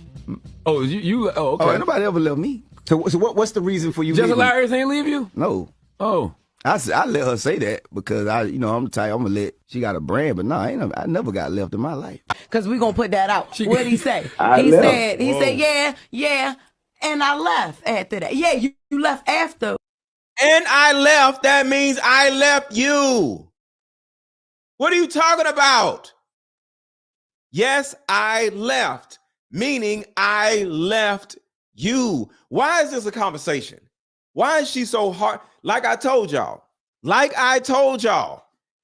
Oh, you okay. Oh, ain't nobody ever left me. So what's the reason for you Just leaving? Hilarious ain't leave you? No. Oh. I let her say that because I'm the type, I'm gonna let, she got a brand, but no, I never got left in my life. Cause we gonna put that out. What did he say? He said, yeah, and I left after that. Yeah, you left after. And I left, that means I left you. What are you talking about? Yes, I left, meaning I left you. Why is this a conversation? Why is she so hard? Like I told y'all,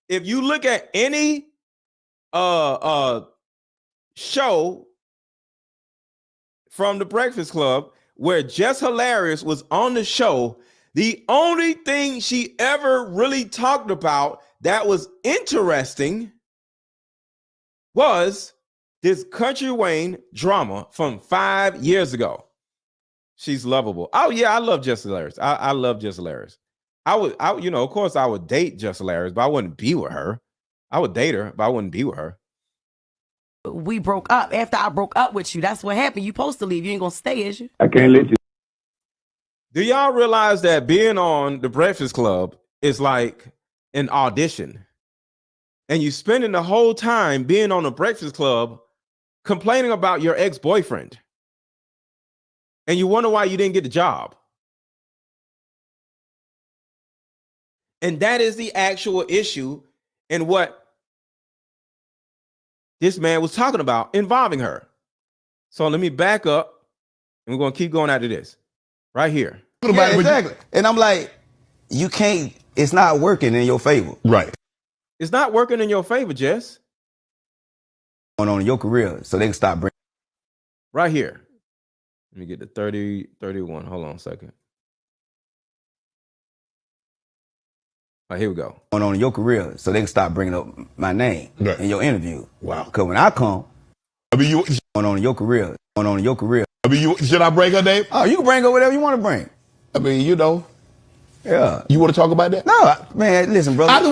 if you look at any show from the Breakfast Club where Jess Hilarious was on the show, the only thing she ever really talked about that was interesting was this Country Wayne drama from 5 years ago. She's lovable. Oh yeah, I love Jess Hilarious. I love Jess Hilarious. Of course I would date Jess Hilarious, but I wouldn't be with her. I would date her, but I wouldn't be with her. We broke up. After I broke up with you, that's what happened. You supposed to leave. You ain't gonna stay, is you? I can't let you. Do y'all realize that being on the Breakfast Club is like an audition? And you spending the whole time being on the Breakfast Club complaining about your ex-boyfriend. And you wonder why you didn't get the job. And that is the actual issue in what this man was talking about involving her. So let me back up and we're going to keep going after this. Right here. Yeah, exactly. And I'm like, you can't, it's not working in your favor. Right. It's not working in your favor, Jess. Going on in your career so they can stop bringing. Right here. Let me get to 30, 31. Hold on a second. All right, here we go. Going on in your career so they can stop bringing up my name in your interview. Wow. Because when I come, you going on in your career, going on in your career. Should I bring her name? Oh, you can bring her whatever you want to bring. Yeah. You want to talk about that? No, man, listen, brother. I just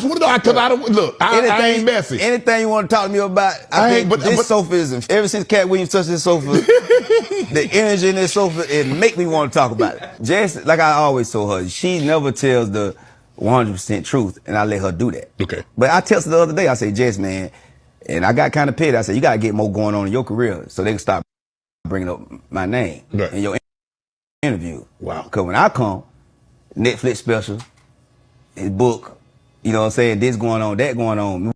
want to know, because I don't, look, I ain't messy. Anything you want to talk to me about, this sofa is, ever since Cat Williams touched this sofa, the energy in this sofa, it make me want to talk about it. Jess, like I always told her, she never tells the 100% truth, and I let her do that. Okay. But I texted her the other day, I said, Jess, man, and I got kind of petty. I said, you got to get more going on in your career so they can stop bringing up my name in your interview. Wow. Because when I come, Netflix special, his book, you know what I'm saying, this going on, that going on.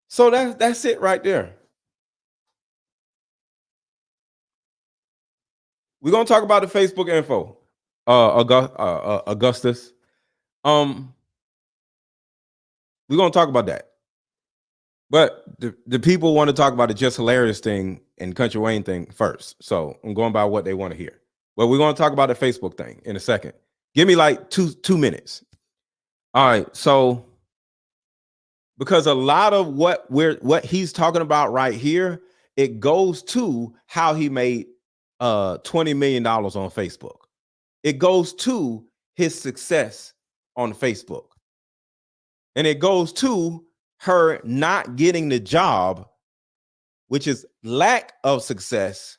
So that's it right there. We're going to talk about the Facebook info. Augustus. We're going to talk about that. But the people want to talk about the Just Hilarious thing and Country Wayne thing first. So I'm going by what they want to hear. But we're going to talk about the Facebook thing in a second. Give me like two minutes. All right. So because a lot of what he's talking about right here, it goes to how he made $20 million on Facebook. It goes to his success on Facebook. And it goes to her not getting the job, which is lack of success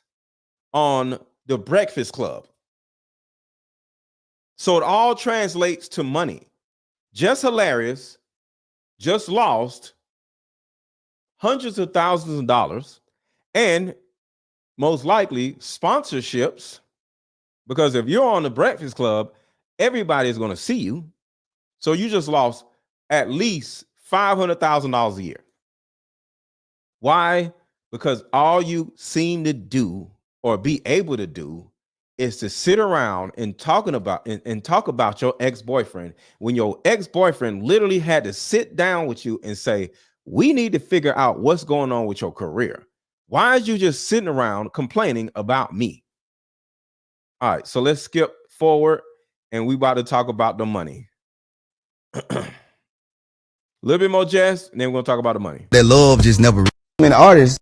on the Breakfast Club. So it all translates to money. Just hilarious, just lost hundreds of thousands of dollars and most likely sponsorships, because if you're on the Breakfast Club, everybody's going to see you. So you just lost at least $500,000 a year. Why? Because all you seem to do or be able to do is to sit around and talk about your ex-boyfriend when your ex-boyfriend literally had to sit down with you and say, we need to figure out what's going on with your career. Why are you just sitting around complaining about me? All right, so let's skip forward and we about to talk about the money. A little bit more Jess, and then we're going to talk about the money. That love just never. I mean, the artist.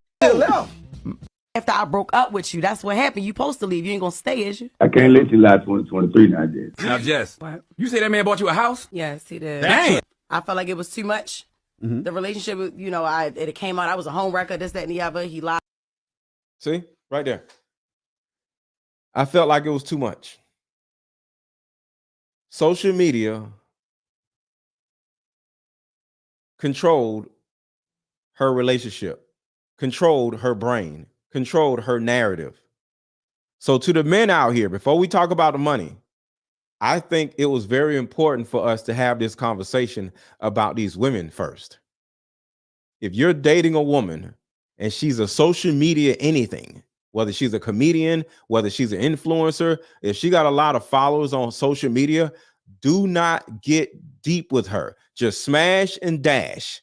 After I broke up with you, that's what happened. You supposed to leave. You ain't gonna stay, is you? I can't let you lie 2023 now, Jess. Now, Jess, What? you say that man bought you a house? Yes, he did. Damn. I felt like it was too much. The relationship, you know, it came out. I was a home wrecker, this, that, and the other. He lied. See, right there. I felt like it was too much. Social media controlled her relationship, controlled her brain, controlled her narrative. So to the men out here, before we talk about the money, I think it was very important for us to have this conversation about these women first. If you're dating a woman and she's a social media anything, whether she's a comedian, whether she's an influencer, if she got a lot of followers on social media, do not get deep with her. Just smash and dash,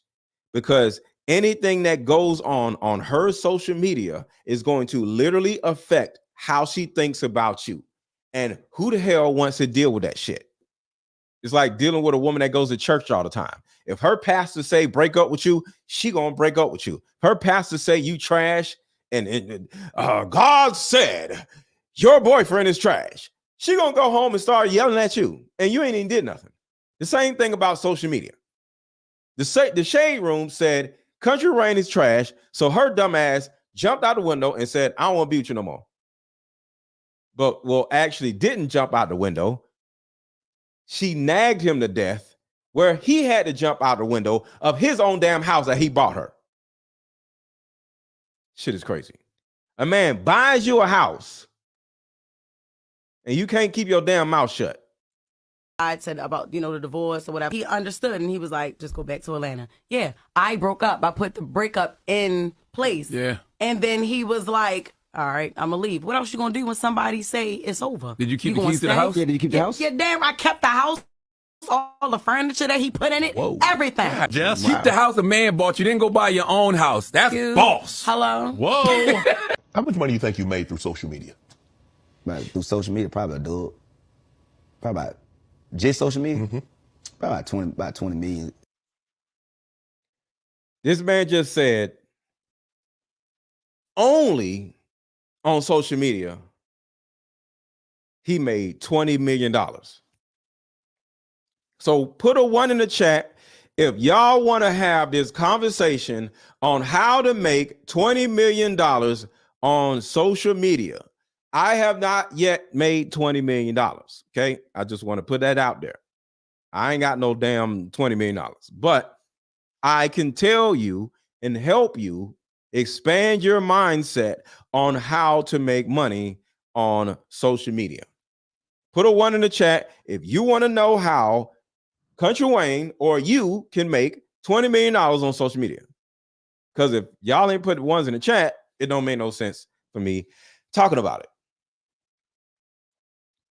because anything that goes on her social media is going to literally affect how she thinks about you. And who the hell wants to deal with that shit? It's like dealing with a woman that goes to church all the time. If her pastor say break up with you, she gonna break up with you. Her pastor say you trash, and God said your boyfriend is trash. She gonna go home and start yelling at you, and you ain't even did nothing. The same thing about social media. The shade room said Country Rain is trash, so her dumb ass jumped out the window and said, I don't want to be with you no more. But actually didn't jump out the window. She nagged him to death, where he had to jump out the window of his own damn house that he bought her. Shit is crazy. A man buys you a house and you can't keep your damn mouth shut. I said about, you know, the divorce or whatever. He understood and he was like, just go back to Atlanta. Yeah, I broke up. I put the breakup in place. Yeah. And then he was like, all right, I'm gonna leave. What else you gonna do when somebody say it's over? Did you keep You the keys to the stay? house? Yeah, did you keep the house? Yeah, damn, I kept the house. All the furniture that he put in it. Whoa. Everything. Jess, keep the house a man bought you. Didn't go buy your own house. That's boss. Hello. Whoa. How much money do you think you made through social media? Through social media, probably a dub. Probably about just social media. Probably about 20 million. This man just said only on social media he made $20 million. So put a 1 in the chat if y'all want to have this conversation on how to make $20 million on social media. I have not yet made $20 million. Okay. I just want to put that out there. I ain't got no damn $20 million, but I can tell you and help you expand your mindset on how to make money on social media. Put a 1 in the chat if you want to know how Country Wayne or you can make $20 million on social media. Because if y'all ain't put 1s in the chat, it don't make no sense for me talking about it.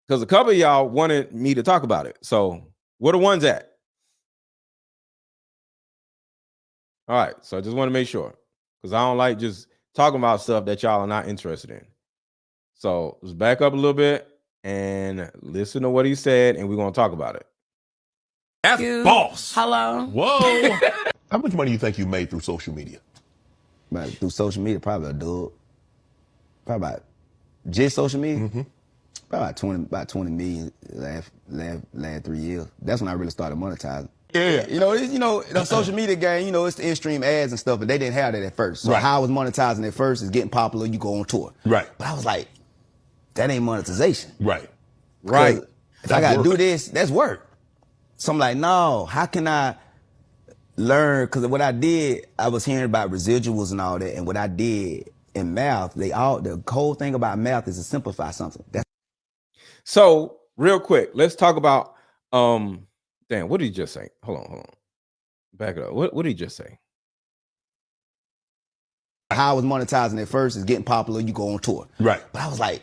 Because a couple of y'all wanted me to talk about it. So where the 1s at? All right. So I just want to make sure, because I don't like just talking about stuff that y'all are not interested in. So let's back up a little bit and listen to what he said, and we're going to talk about it. That's boss. Hello. Whoa. How much money do you think you made through social media? Through social media, probably a dub. Probably about just social media. Probably about 20 million last 3 years. That's when I really started monetizing. Yeah. You know, the social media game, you know, it's the in-stream ads and stuff, but they didn't have that at first. So Right. how I was monetizing at first is getting popular, you go on tour. Right. But I was like, that ain't monetization. Right. Right. If I gotta do this, that's work. So I'm like, no, how can I learn? Because what I did, I was hearing about residuals and all that, and what I did in math, the whole thing about math is to simplify something. So real quick, let's talk about damn, what did he just say? Hold on. Back it up. What did he just say? How I was monetizing at first is getting popular, you go on tour. Right. But I was like,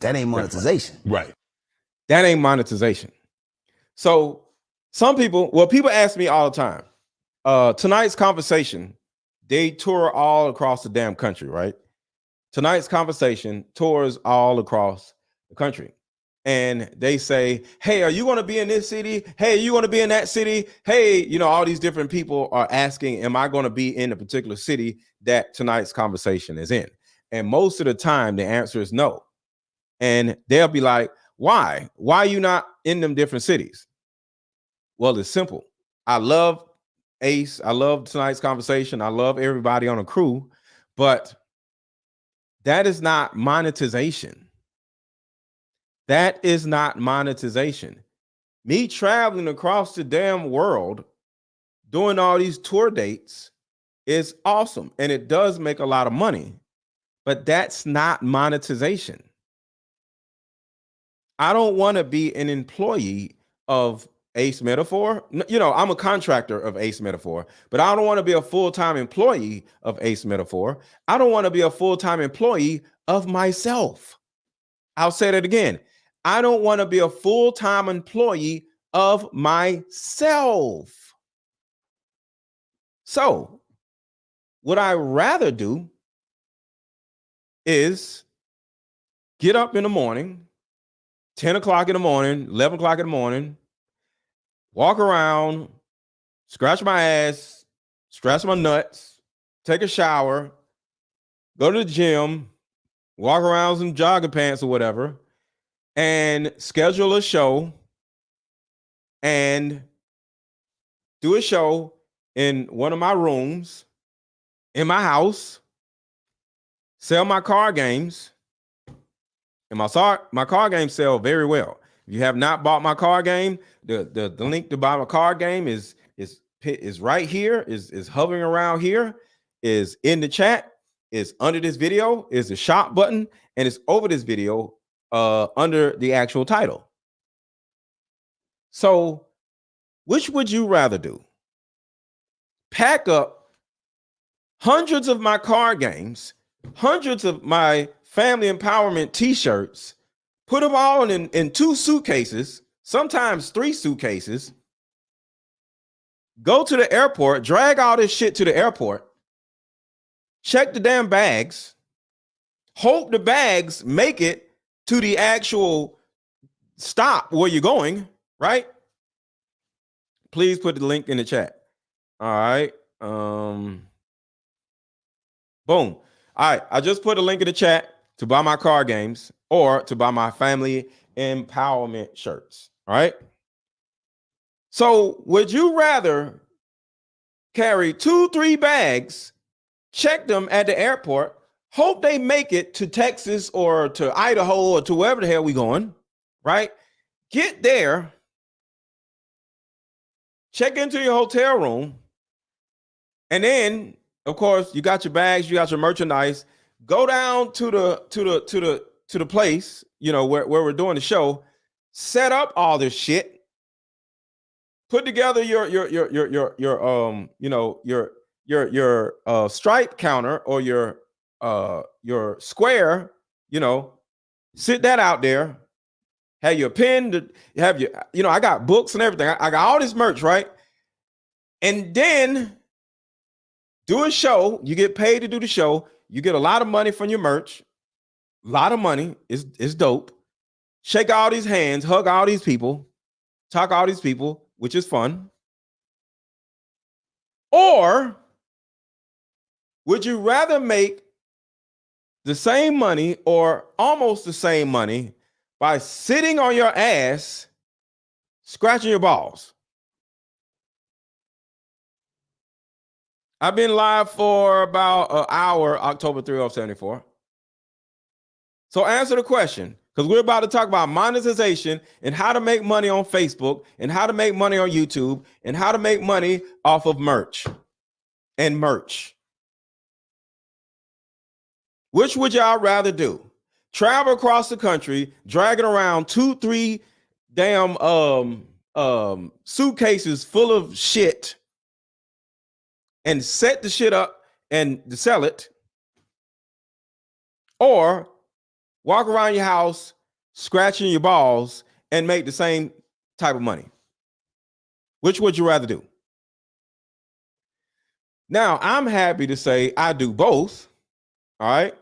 that ain't monetization. Right. That ain't monetization. So people ask me all the time, tonight's conversation, they tour all across the damn country, right? Tonight's conversation tours all across the country. And they say, hey, are you going to be in this city? Hey, are you going to be in that city? Hey, all these different people are asking, am I going to be in a particular city that tonight's conversation is in? And most of the time, the answer is no. And they'll be like, why? Why are you not in them different cities? Well, it's simple. I love Ace. I love tonight's conversation. I love everybody on the crew, but that is not monetization. That is not monetization. Me traveling across the damn world, doing all these tour dates is awesome. And it does make a lot of money, but that's not monetization. I don't want to be an employee of Ace Metaphor. I'm a contractor of Ace Metaphor, but I don't want to be a full-time employee of Ace Metaphor. I don't want to be a full-time employee of myself. I'll say that again. I don't want to be a full-time employee of myself. So, what I rather do is get up in the morning, 10 o'clock in the morning, 11 o'clock in the morning, walk around, scratch my ass, scratch my nuts, take a shower, go to the gym, walk around some jogging pants or whatever, and schedule a show and do a show in one of my rooms in my house, sell my card games, and my card games sell very well. If you have not bought my card game, the link to buy my card game is right here, is hovering around here, is in the chat, is under this video, is the shop button, and it's over this video under the actual title. So, which would you rather do? Pack up hundreds of my card games, hundreds of my family empowerment t-shirts, put them all in 2 suitcases, sometimes 3 suitcases, go to the airport, drag all this shit to the airport, check the damn bags, hope the bags make it to the actual stop where you're going, right? Please put the link in the chat. All right. Boom. All right. I just put a link in the chat to buy my card games or to buy my family empowerment shirts. All right. So would you rather carry 2-3 bags, check them at the airport, hope they make it to Texas or to Idaho or to wherever the hell we going, right? Get there, check into your hotel room, and then, of course, you got your bags, you got your merchandise. Go down to the place, where we're doing the show. Set up all this shit. Put together your stripe counter or your square. Sit that out there. Have your pen. Have your. I got books and everything. I got all this merch, right? And then do a show. You get paid to do the show. You get a lot of money from your merch. A lot of money. It's dope. Shake all these hands, hug all these people, talk all these people, which is fun. Or would you rather make the same money or almost the same money by sitting on your ass, scratching your balls? I've been live for about an hour, October 3 of 74. So answer the question, because we're about to talk about monetization and how to make money on Facebook and how to make money on YouTube and how to make money off of merch and merch. Which would y'all rather do? Travel across the country, dragging around 2-3 damn suitcases full of shit and set the shit up and sell it, or walk around your house scratching your balls and make the same type of money? Which would you rather do? Now, I'm happy to say I do both. All right.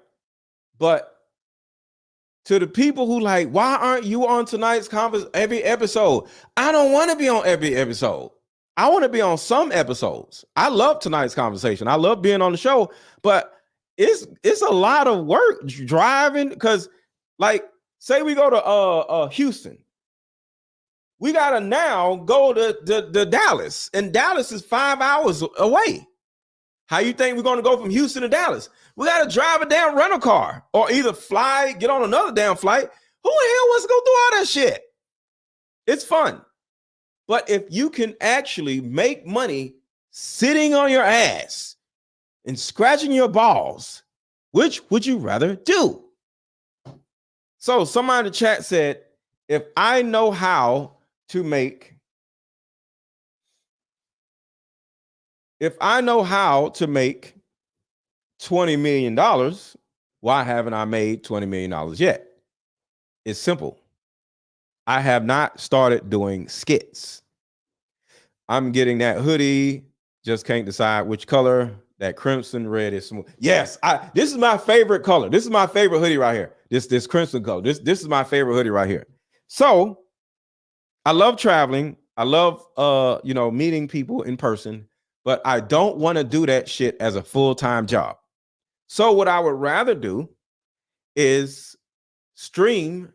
But to the people who like, why aren't you on tonight's every episode? I don't want to be on every episode. I want to be on some episodes. I love tonight's conversation. I love being on the show, but it's a lot of work driving, because like, say we go to Houston. We gotta now go to Dallas, and Dallas is 5 hours away. How you think we're gonna go from Houston to Dallas? We gotta drive a damn rental car or either fly, get on another damn flight. Who the hell wants to go through all that shit? It's fun. But if you can actually make money sitting on your ass and scratching your balls, which would you rather do? So somebody in the chat said, if I know how to make $20 million, why haven't I made $20 million yet? It's simple. I have not started doing skits. I'm getting that hoodie, just can't decide which color. That crimson red is smooth. Yes, this is my favorite color. This is my favorite hoodie right here. This crimson color. This is my favorite hoodie right here. So I love traveling. I love meeting people in person, but I don't want to do that shit as a full-time job. So what I would rather do is stream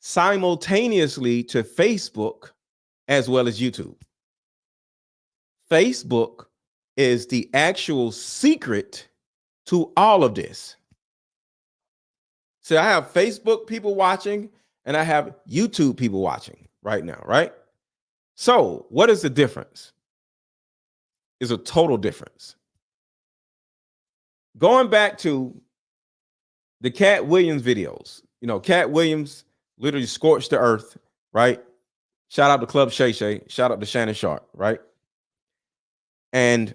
simultaneously to Facebook as well as YouTube. Facebook is the actual secret to all of this. So I have Facebook people watching and I have YouTube people watching right now, right? So what is the difference? It's a total difference. Going back to the Cat Williams videos, Cat Williams literally scorched the earth, right? Shout out to Club Shay Shay. Shout out to Shannon Sharp, right? And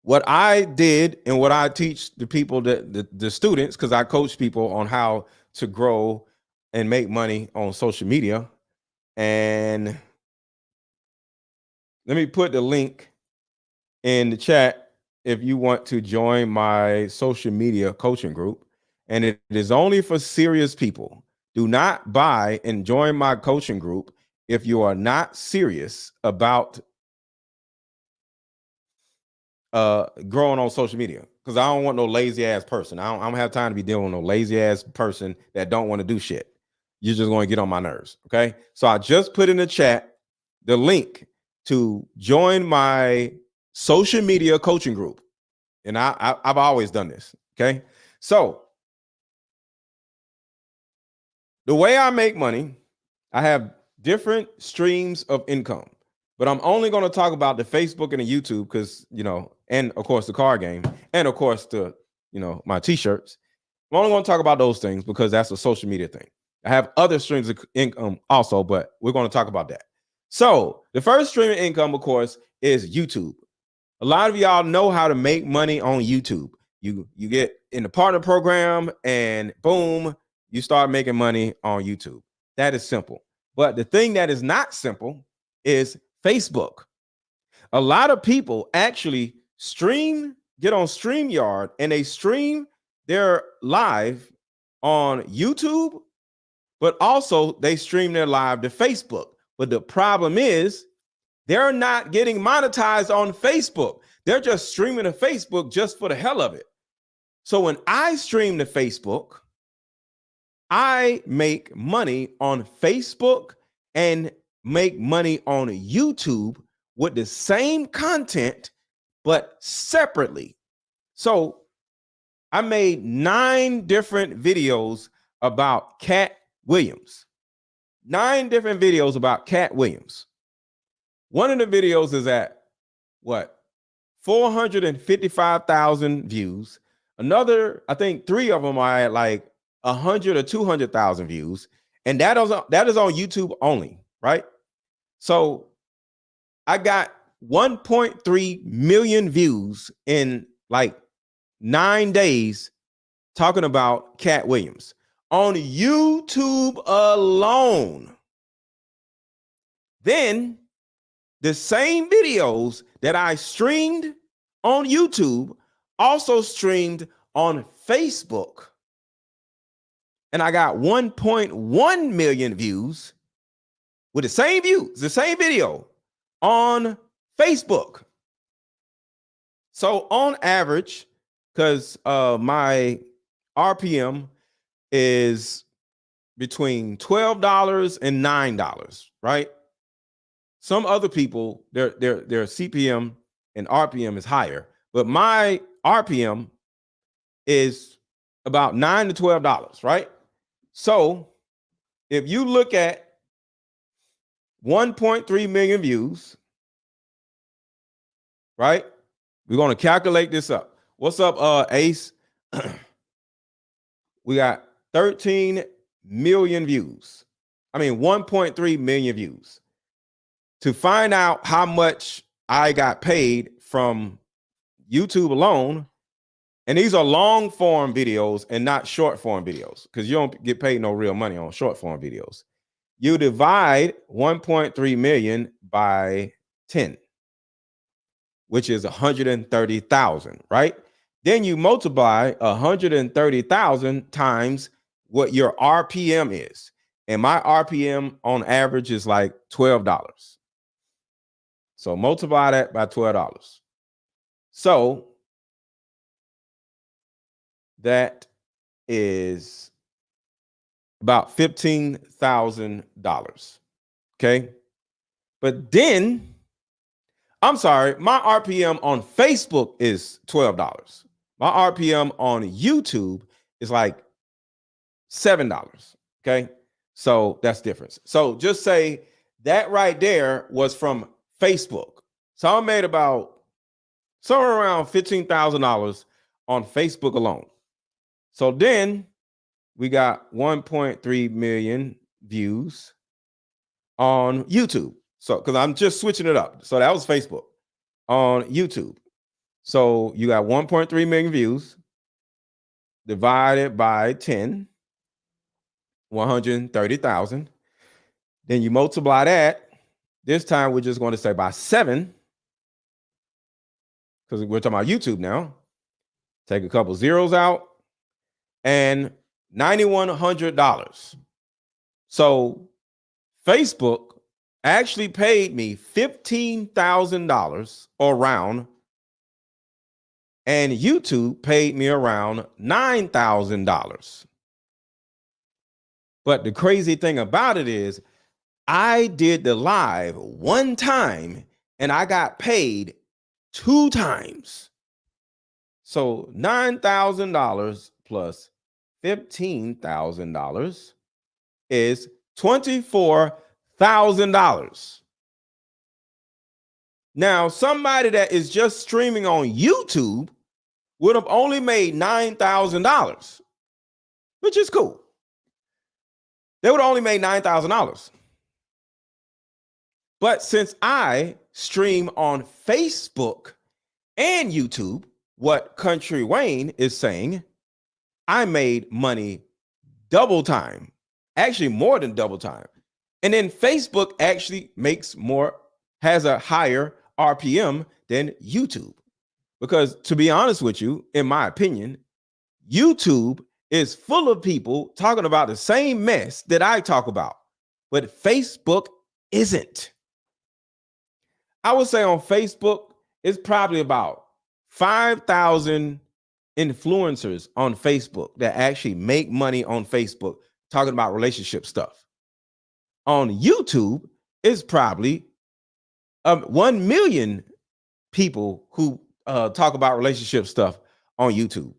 what I did and what I teach the people, the students, because I coach people on how to grow and make money on social media. And let me put the link in the chat if you want to join my social media coaching group. And it is only for serious people. Do not buy and join my coaching group if you are not serious about growing on social media, because I don't want no lazy ass person. I don't have time to be dealing with no lazy ass person that don't want to do shit. You're just going to get on my nerves. Okay. So I just put in the chat the link to join my social media coaching group. And I've always done this. Okay. So the way I make money, I have different streams of income. But I'm only going to talk about the Facebook and the YouTube because, and of course the card game, and of course the, my t-shirts. I'm only going to talk about those things because that's a social media thing. I have other streams of income also, but we're going to talk about that. So the first stream of income, of course, is YouTube. A lot of y'all know how to make money on YouTube. You get in the partner program and boom, you start making money on YouTube. That is simple. But the thing that is not simple is Facebook. A lot of people actually get on StreamYard and they stream their live on YouTube, but also they stream their live to Facebook. But the problem is they're not getting monetized on Facebook. They're just streaming to Facebook just for the hell of it. So when I stream to Facebook, I make money on Facebook and make money on YouTube with the same content, but separately. So I made 9 different videos about Cat Williams. 9 different videos about Cat Williams. One of the videos is at what? 455,000 views. Another, I think 3 of them are at like 100 or 200,000 views. And that is on YouTube only, right? So I got 1.3 million views in like 9 days talking about Cat Williams on YouTube alone. Then the same videos that I streamed on YouTube also streamed on Facebook. And I got 1.1 million views with the same views, the same video on Facebook. So on average, because my RPM is between $12 and $9, right? Some other people, their CPM and RPM is higher, but my RPM is about $9 to $12, right? So if you look at 1.3 million views, right? We're going to calculate this up. What's up, Ace? We got 13 million views. I mean, 1.3 million views. To find out how much I got paid from YouTube alone, and these are long form videos and not short form videos, because you don't get paid no real money on short form videos. You divide 1.3 million by 10, which is 130,000, right? Then you multiply 130,000 times what your RPM is. And my RPM on average is like $12. So multiply that by $12. So that is about $15,000. Okay. But then, I'm sorry, my RPM on Facebook is $12. My RPM on YouTube is like $7. Okay. So that's difference. So just say that right there was from Facebook. So I made about somewhere around $15,000 on Facebook alone. So then we got 1.3 million views on YouTube. So, because I'm just switching it up. So that was Facebook on YouTube. So you got 1.3 million views divided by 10, 130,000. Then you multiply that. This time we're just going to say by 7, because we're talking about YouTube now. Take a couple zeros out, and $9,100. So Facebook actually paid me $15,000 around, and YouTube paid me around $9,000. But the crazy thing about it is I did the live one time and I got paid 2 times. So $9,000 plus $15,000 is $24,000. Now, somebody that is just streaming on YouTube would have only made $9,000, which is cool. They would have only made $9,000. But since I stream on Facebook and YouTube, what Kountry Wayne is saying, I made money double time, actually more than double time. And then Facebook actually has a higher RPM than YouTube. Because to be honest with you, in my opinion, YouTube is full of people talking about the same mess that I talk about, but Facebook isn't. I would say on Facebook, it's probably about 5,000 influencers on Facebook that actually make money on Facebook talking about relationship stuff. On YouTube, it's probably 1 million people who talk about relationship stuff on YouTube.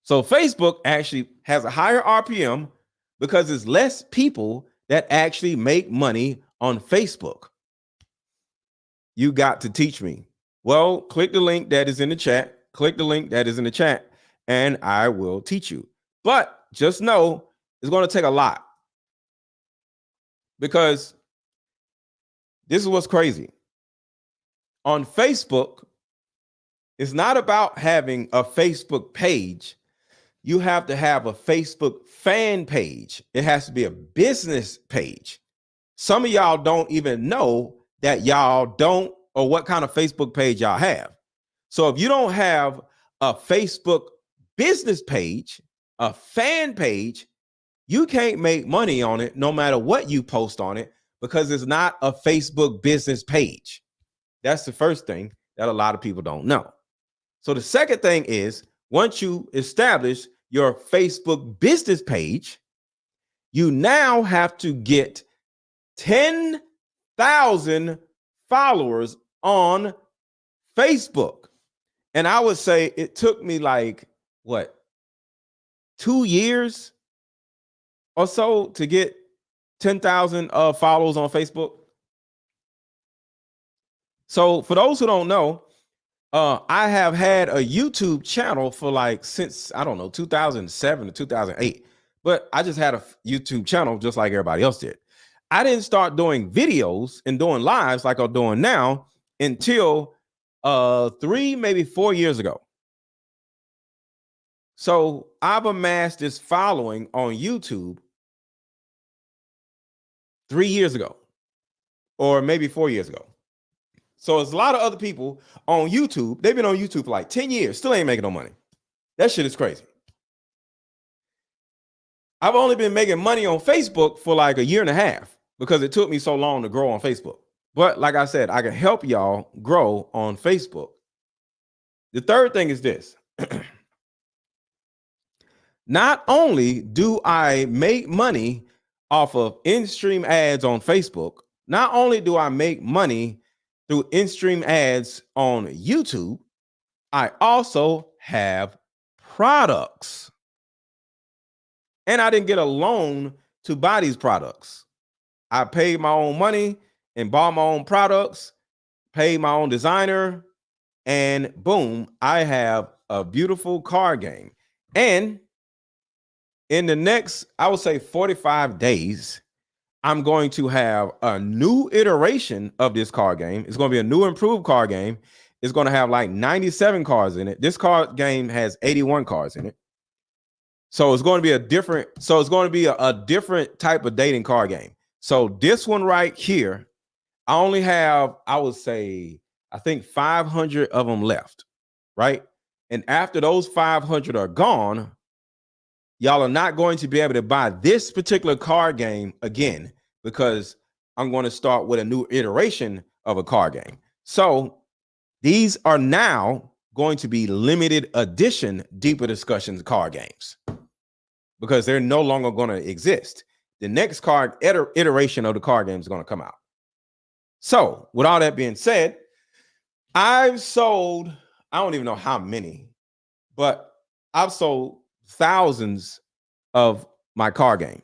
So Facebook actually has a higher RPM because there's less people that actually make money on Facebook. You got to teach me. Well, click the link that is in the chat. Click the link that is in the chat, and I will teach you. But just know it's going to take a lot, because this is what's crazy. On Facebook, it's not about having a Facebook page. You have to have a Facebook fan page. It has to be a business page. Some of y'all don't even know that y'all don't, or what kind of Facebook page y'all have. So if you don't have a Facebook business page, a fan page, you can't make money on it no matter what you post on it, because it's not a Facebook business page. That's the first thing that a lot of people don't know. So the second thing is, once you establish your Facebook business page, you now have to get 10,000 followers on Facebook. And I would say it took me like, 2 years or so to get 10,000 followers on Facebook. So for those who don't know, I have had a YouTube channel for since, 2007 to 2008. But I just had a YouTube channel just like everybody else did. I didn't start doing videos and doing lives like I'm doing now until 3, maybe 4 years ago. So I've amassed this following on YouTube 3 years ago, or maybe 4 years ago. So there's a lot of other people on YouTube. They've been on YouTube for like 10 years, still ain't making no money. That shit is crazy. I've only been making money on Facebook for like a year and a half because it took me so long to grow on Facebook. But like I said, I can help y'all grow on Facebook. The third thing is this. Not only do I make money off of in-stream ads on Facebook, not only do I make money through in-stream ads on YouTube, I also have products. And I didn't get a loan to buy these products. I paid my own money and bought my own products, paid my own designer, and boom, I have a beautiful card game. And in the next, I would say 45 days, I'm going to have a new iteration of this card game. It's going to be a new improved card game. It's going to have like 97 cards in it. This card game has 81 cards in it. So it's going to be a different type of dating card game. So this one right here, I only have, I would say, I think 500 of them left, right? And after those 500 are gone, y'all are not going to be able to buy this particular card game again, because I'm going to start with a new iteration of a card game. So these are now going to be limited edition deeper discussions card games, because they're no longer going to exist. The next card iteration of the card game is going to come out. So with all that being said, I've sold, I don't even know how many, but I've sold thousands of my card game.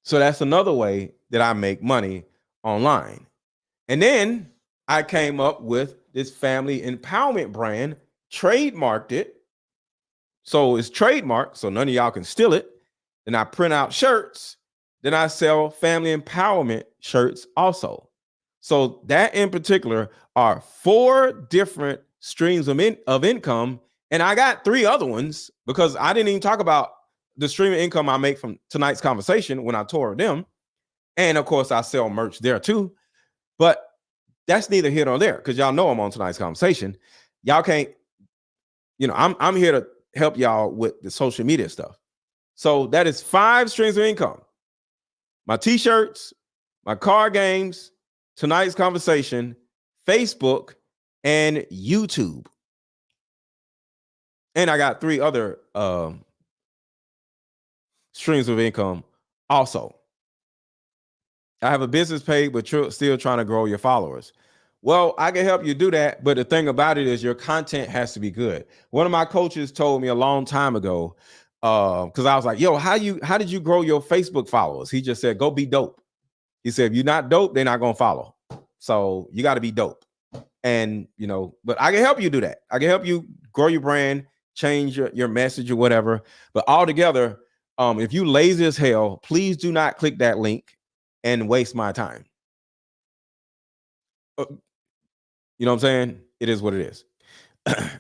So that's another way that I make money online. And then I came up with this family empowerment brand, trademarked it. So it's trademarked, so none of y'all can steal it. Then I print out shirts. Then I sell family empowerment shirts also. So that in particular are 4 different streams of income. And I got 3 other ones because I didn't even talk about the stream of income I make from tonight's conversation when I tour them. And of course, I sell merch there too. But that's neither here nor there, because y'all know I'm on tonight's conversation. Y'all can't, I'm here to help y'all with the social media stuff. So that is 5 streams of income. My t-shirts, my card games, tonight's conversation, Facebook, and YouTube. And I got 3 other streams of income also. I have a business page, but you're still trying to grow your followers. Well, I can help you do that, but the thing about it is your content has to be good. One of my coaches told me a long time ago, because I was like, yo, how did you grow your Facebook followers? He just said, go be dope. He said, if you're not dope, they're not gonna follow. So you got to be dope. And but I can help you do that. I can help you grow your brand, change your message or whatever. But altogether, if you lazy as hell, please do not click that link and waste my time. You know what I'm saying? It is what it is.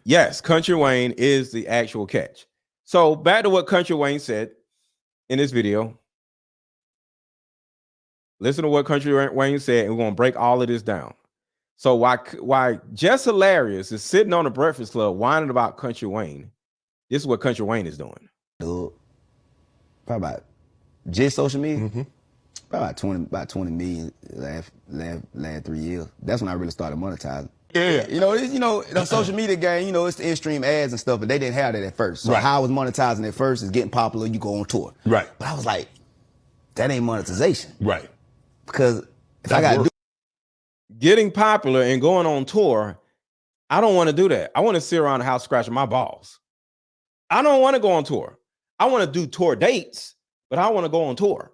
Yes, Kountry Wayne is the actual catch. So back to what Kountry Wayne said in this video. Listen to what Kountry Wayne said, and we're gonna break all of this down. So why Jess Hilarious is sitting on the Breakfast Club whining about Kountry Wayne? This is what Kountry Wayne is doing. Dude, probably about just social media. Probably about 20 million last 3 years. That's when I really started monetizing. Yeah. The social media game, it's the in-stream ads and stuff, but they didn't have that at first. So how I was monetizing at first is getting popular, you go on tour. Right. But I was like, that ain't monetization. Right. Because if I got getting popular and going on tour, I don't want to do that. I want to sit around the house scratching my balls. I don't want to go on tour. I want to do tour dates, but I want to go on tour.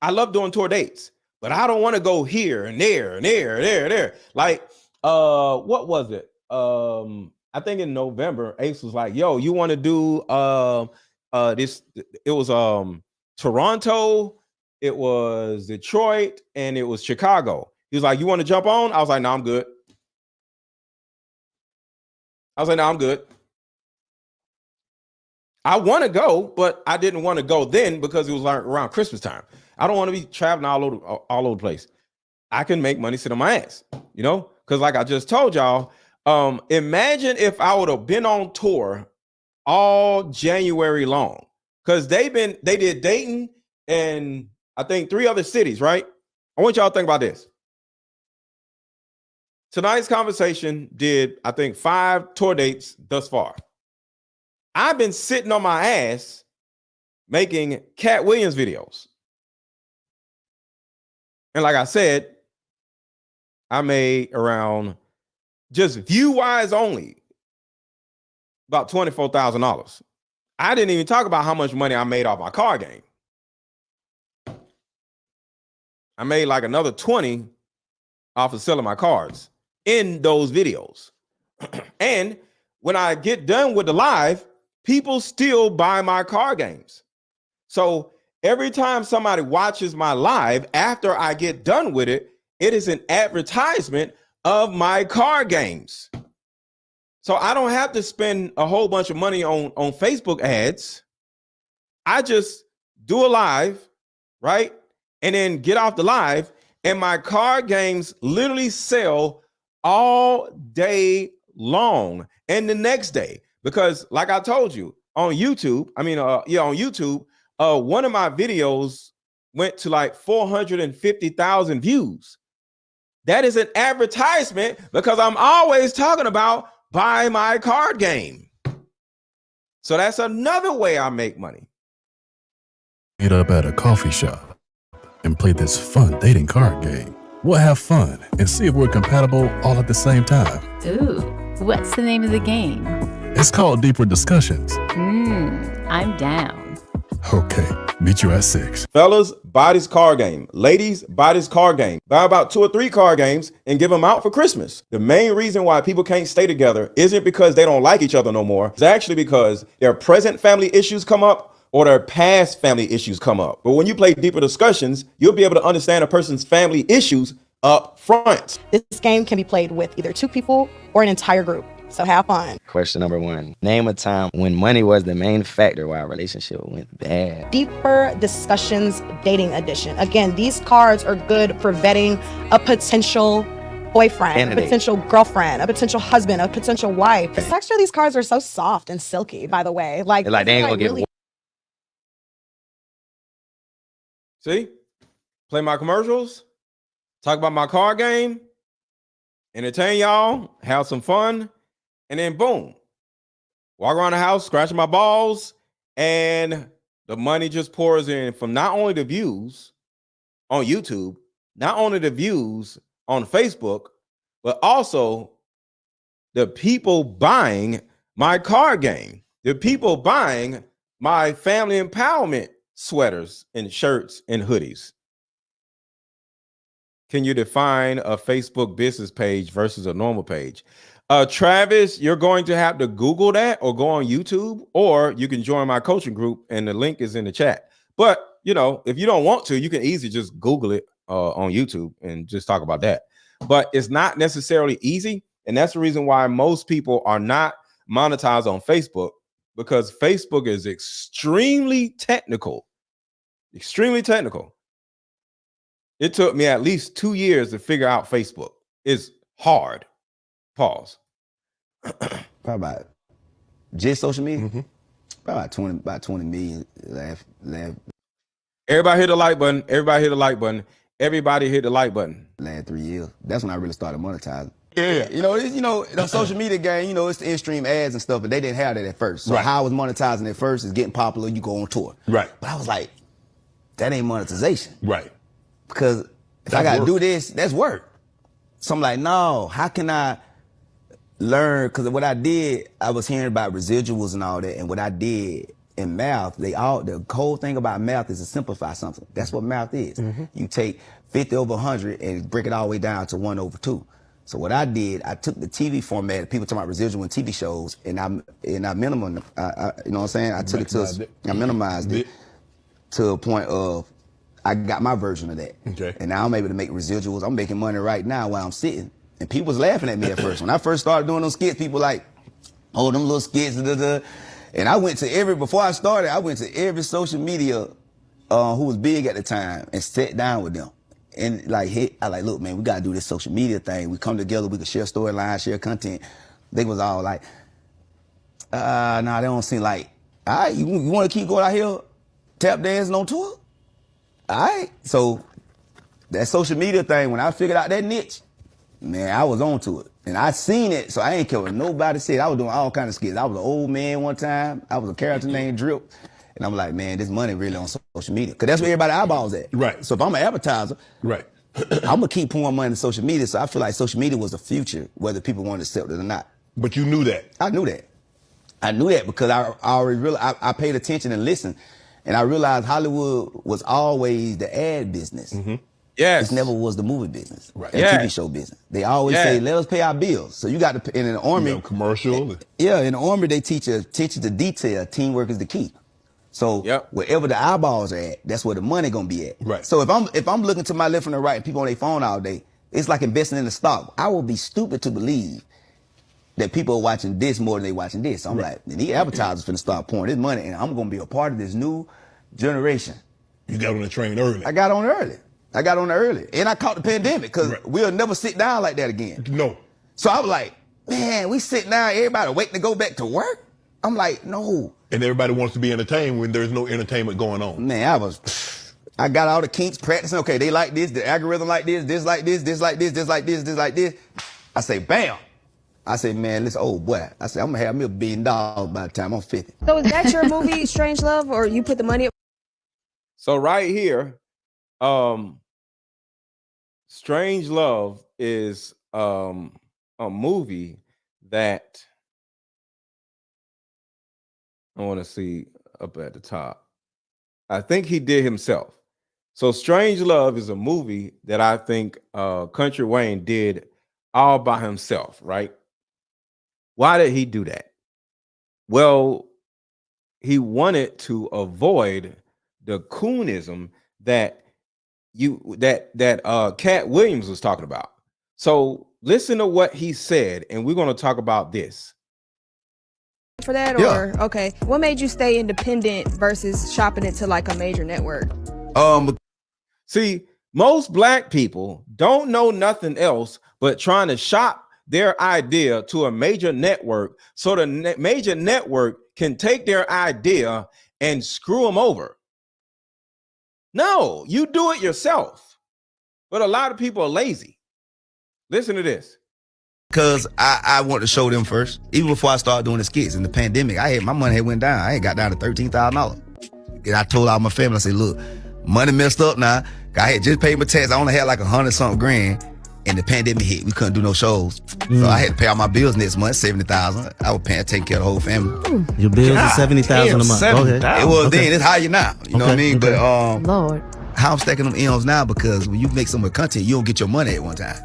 I love doing tour dates, but I don't want to go here and there and there. Like, what was it? I think in November, Ace was like, yo, you want to do this? It was Toronto, it was Detroit, and it was Chicago. He was like, you want to jump on? I was like, no, I'm good. I want to go, but I didn't want to go then because it was around Christmas time. I don't want to be traveling all over the place. I can make money sit on my ass, because like I just told y'all, imagine if I would have been on tour all January long, because they did Dayton and I think 3 other cities, right? I want y'all to think about this. Tonight's conversation did, I think, 5 tour dates thus far. I've been sitting on my ass making Cat Williams videos. And like I said, I made around, just view-wise only, about $24,000. I didn't even talk about how much money I made off my card game. I made like another 20 off of selling my cards in those videos. And when I get done with the live, people still buy my card games. So every time somebody watches my live after I get done with it, it is an advertisement of my card games. So I don't have to spend a whole bunch of money on Facebook ads. I just do a live, right? And then get off the live, and my card games literally sell all day long and the next day. Because like I told you, on YouTube, on YouTube, one of my videos went to like 450,000 views. That is an advertisement because I'm always talking about buy my card game. So that's another way I make money. Meet up at a coffee shop and play this fun dating card game. We'll have fun and see if we're compatible all at the same time. Ooh, what's the name of the game? It's called Deeper Discussions. I'm down. Okay, meet you at 6. Fellas, buy this card game. Ladies, buy this card game. Buy about 2 or 3 card games and give them out for Christmas. The main reason why people can't stay together isn't because they don't like each other no more. It's actually because their present family issues come up or their past family issues come up. But when you play Deeper Discussions, you'll be able to understand a person's family issues up front. This game can be played with either 2 people or an entire group. So have fun. Question number 1. Name a time when money was the main factor why a relationship went bad. Deeper Discussions Dating Edition. Again, these cards are good for vetting a potential boyfriend, a potential girlfriend, a potential husband, a potential wife. The texture of these cards are so soft and silky, by the way. Like they ain't gonna get. See? Play my commercials, talk about my card game, entertain y'all, have some fun, and then boom. Walk around the house, scratching my balls, and the money just pours in from not only the views on YouTube, not only the views on Facebook, but also the people buying my card game, the people buying my family empowerment sweaters and shirts and hoodies. Can you define a Facebook business page versus a normal page? Travis, you're going to have to Google that or go on YouTube, or you can join my coaching group and the link is in the chat. But, you know, if you don't want to, you can easily just Google it on YouTube and just talk about that. But it's not necessarily easy. And that's the reason why most people are not monetized on Facebook, because Facebook is extremely technical. Extremely technical. It took me at least 2 years to figure out Facebook. It's hard. Pause. Probably about just social media. Probably about 20 million. Everybody hit the like button. Everybody hit the like button. Everybody hit the like button. Last 3 years. That's when I really started monetizing. Yeah. The social media game, it's the in-stream ads and stuff, but they didn't have that at first. So how I was monetizing at first is getting popular, you go on tour. Right. But I was like, that ain't monetization. Right. Because if I got to do this, that's work. So I'm like, no, how can I learn? Because what I did, I was hearing about residuals and all that, and what I did in math, the whole thing about math is to simplify something. That's what math is. You take 50 over 100 and break it all the way down to 1 over 2. So what I did, I took the TV format, people talking about residual in TV shows, and I minimum, you know what I'm saying? I took it to, I minimized it to a point of, I got my version of that. Okay. And now I'm able to make residuals. I'm making money right now while I'm sitting. And people was laughing at me at first. When I first started doing those skits, people like, oh, them little skits, And I went to before I started, I went to every social media who was big at the time and sat down with them. And I look, man, we got to do this social media thing. We come together, we can share storylines, share content. They was all like, nah, they don't seem like, all right, you want to keep going out here tap dancing on tour? All right. So that social media thing, when I figured out that niche, man, I was on to it. And I seen it, so I ain't care what nobody said. I was doing all kinds of skits. I was an old man one time. I was a character named Drip. And I'm like, man, this money really on social media. Because that's where everybody eyeballs at. Right. So if I'm an advertiser, right, I'm going to keep pouring money into social media. So I feel like social media was the future, whether people want to accept it or not. But you knew that. I knew that. I knew that because I already I paid attention and listened. And I realized Hollywood was always the ad business. Yes. It never was the movie business. Right. And TV show business. They always say, let us pay our bills. So you got to, in an army. Commercial. Yeah, in the army, they teach you attention to detail. Teamwork is the key. So wherever the eyeballs are at, that's where the money gonna be at. Right. So if I'm looking to my left and the right and people on their phone all day, it's like investing in the stock. I will be stupid to believe that people are watching this more than they watching this. So I'm like, these advertisers finna start pouring this money, and I'm gonna be a part of this new generation. You got on the train early. I got on early. And I caught the pandemic because we'll never sit down like that again. No. So I was like, man, we sitting down, everybody waiting to go back to work? I'm like, no. And everybody wants to be entertained when there's no entertainment going on. Man, I got all the kinks practicing. Okay, they like this, the algorithm like this like this, this like this, this like this, this like this. I say, bam. I say, man, listen, oh boy. I say, I'm gonna have me $1 billion by the time I'm 50. So is that your movie, Strange Love, or you put the money up? So right here, Strange Love is a movie that I want to see up at the top. I think he did himself. So Strange Love is a movie that I think Kountry Wayne did all by himself, right? Why did he do that? Well, he wanted to avoid the coonism that Cat Williams was talking about. So listen to what he said, and we're going to talk about this. For that, or okay, what made you stay independent versus shopping it to like a major network? See, most black people don't know nothing else but trying to shop their idea to a major network so the major network can take their idea and screw them over. No, you do it yourself. But a lot of people are lazy. Listen to this. Because I want to show them first. Even before I started doing the skits in the pandemic, my money had went down. I had got down to $13,000. And I told all my family, I said, look, money messed up now. I had just paid my tax. I only had like $100-something grand. and the pandemic hit. We couldn't do no shows. So I had to pay all my bills next month, $70,000. I was taking care of the whole family. Your bills are $70,000 a month. Go ahead. It was then. It's higher now. You know what I mean? Okay. But Lord. how I'm stacking them M's now, because when you make some of the content, you don't get your money at one time.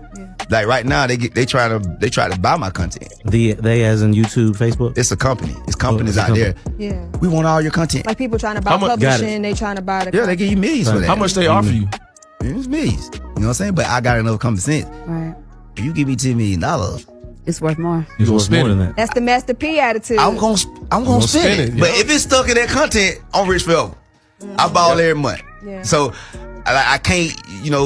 Like right now, they try to buy my content. They as in YouTube, Facebook? It's a company. It's companies out there. Yeah. We want all your content. Like people trying to buy publishing, they trying to buy the. Yeah, they give you millions for that. How much they offer you? It's millions. You know what I'm saying? But I got enough common sense. Right. If you give me $10 million, It's worth more. It's worth more than that. That's the Master P attitude. I'm gonna spend it. But if it's stuck in that content, I'm rich forever. I ball every month. Yeah. So I can't,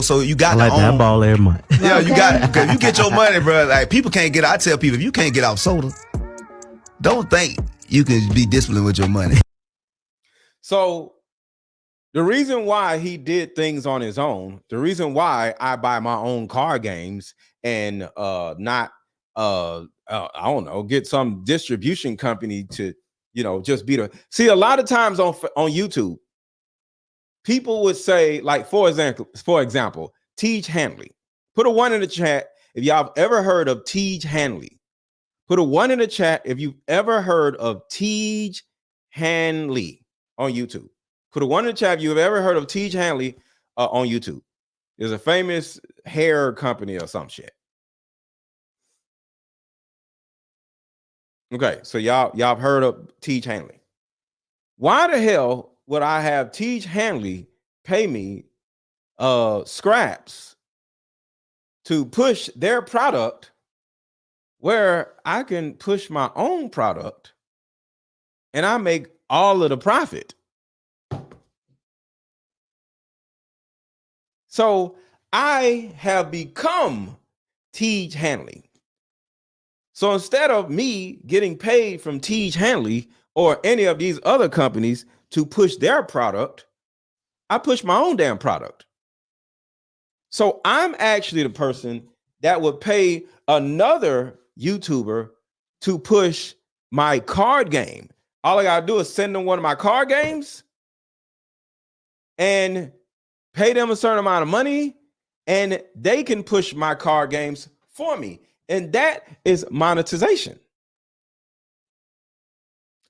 so you got I like that ball every month. Yeah, you got, because you get your money, bro. Like people can't get. I tell people, if you can't get off soda, don't think you can be disciplined with your money. So the reason why he did things on his own, the reason why I buy my own card games and not I don't know, get some distribution company to, just be the. See, a lot of times on YouTube, people would say, like, for example, Tej Hanley. Put a 1 in the chat if y'all have ever heard of Tej Hanley. Put a 1 in the chat if you've ever heard of Tej Hanley on YouTube. Put a 1 in the chat if you've ever heard of Tej Hanley on YouTube. There's a famous hair company or some shit. Okay, so y'all have heard of Tej Hanley. Why the hell would I have Tej Hanley pay me scraps to push their product where I can push my own product and I make all of the profit? So I have become Tej Hanley. So instead of me getting paid from Tej Hanley or any of these other companies to push their product, I push my own damn product. So I'm actually the person that would pay another YouTuber to push my card game. All I gotta do is send them one of my card games and pay them a certain amount of money, and they can push my card games for me. And that is monetization.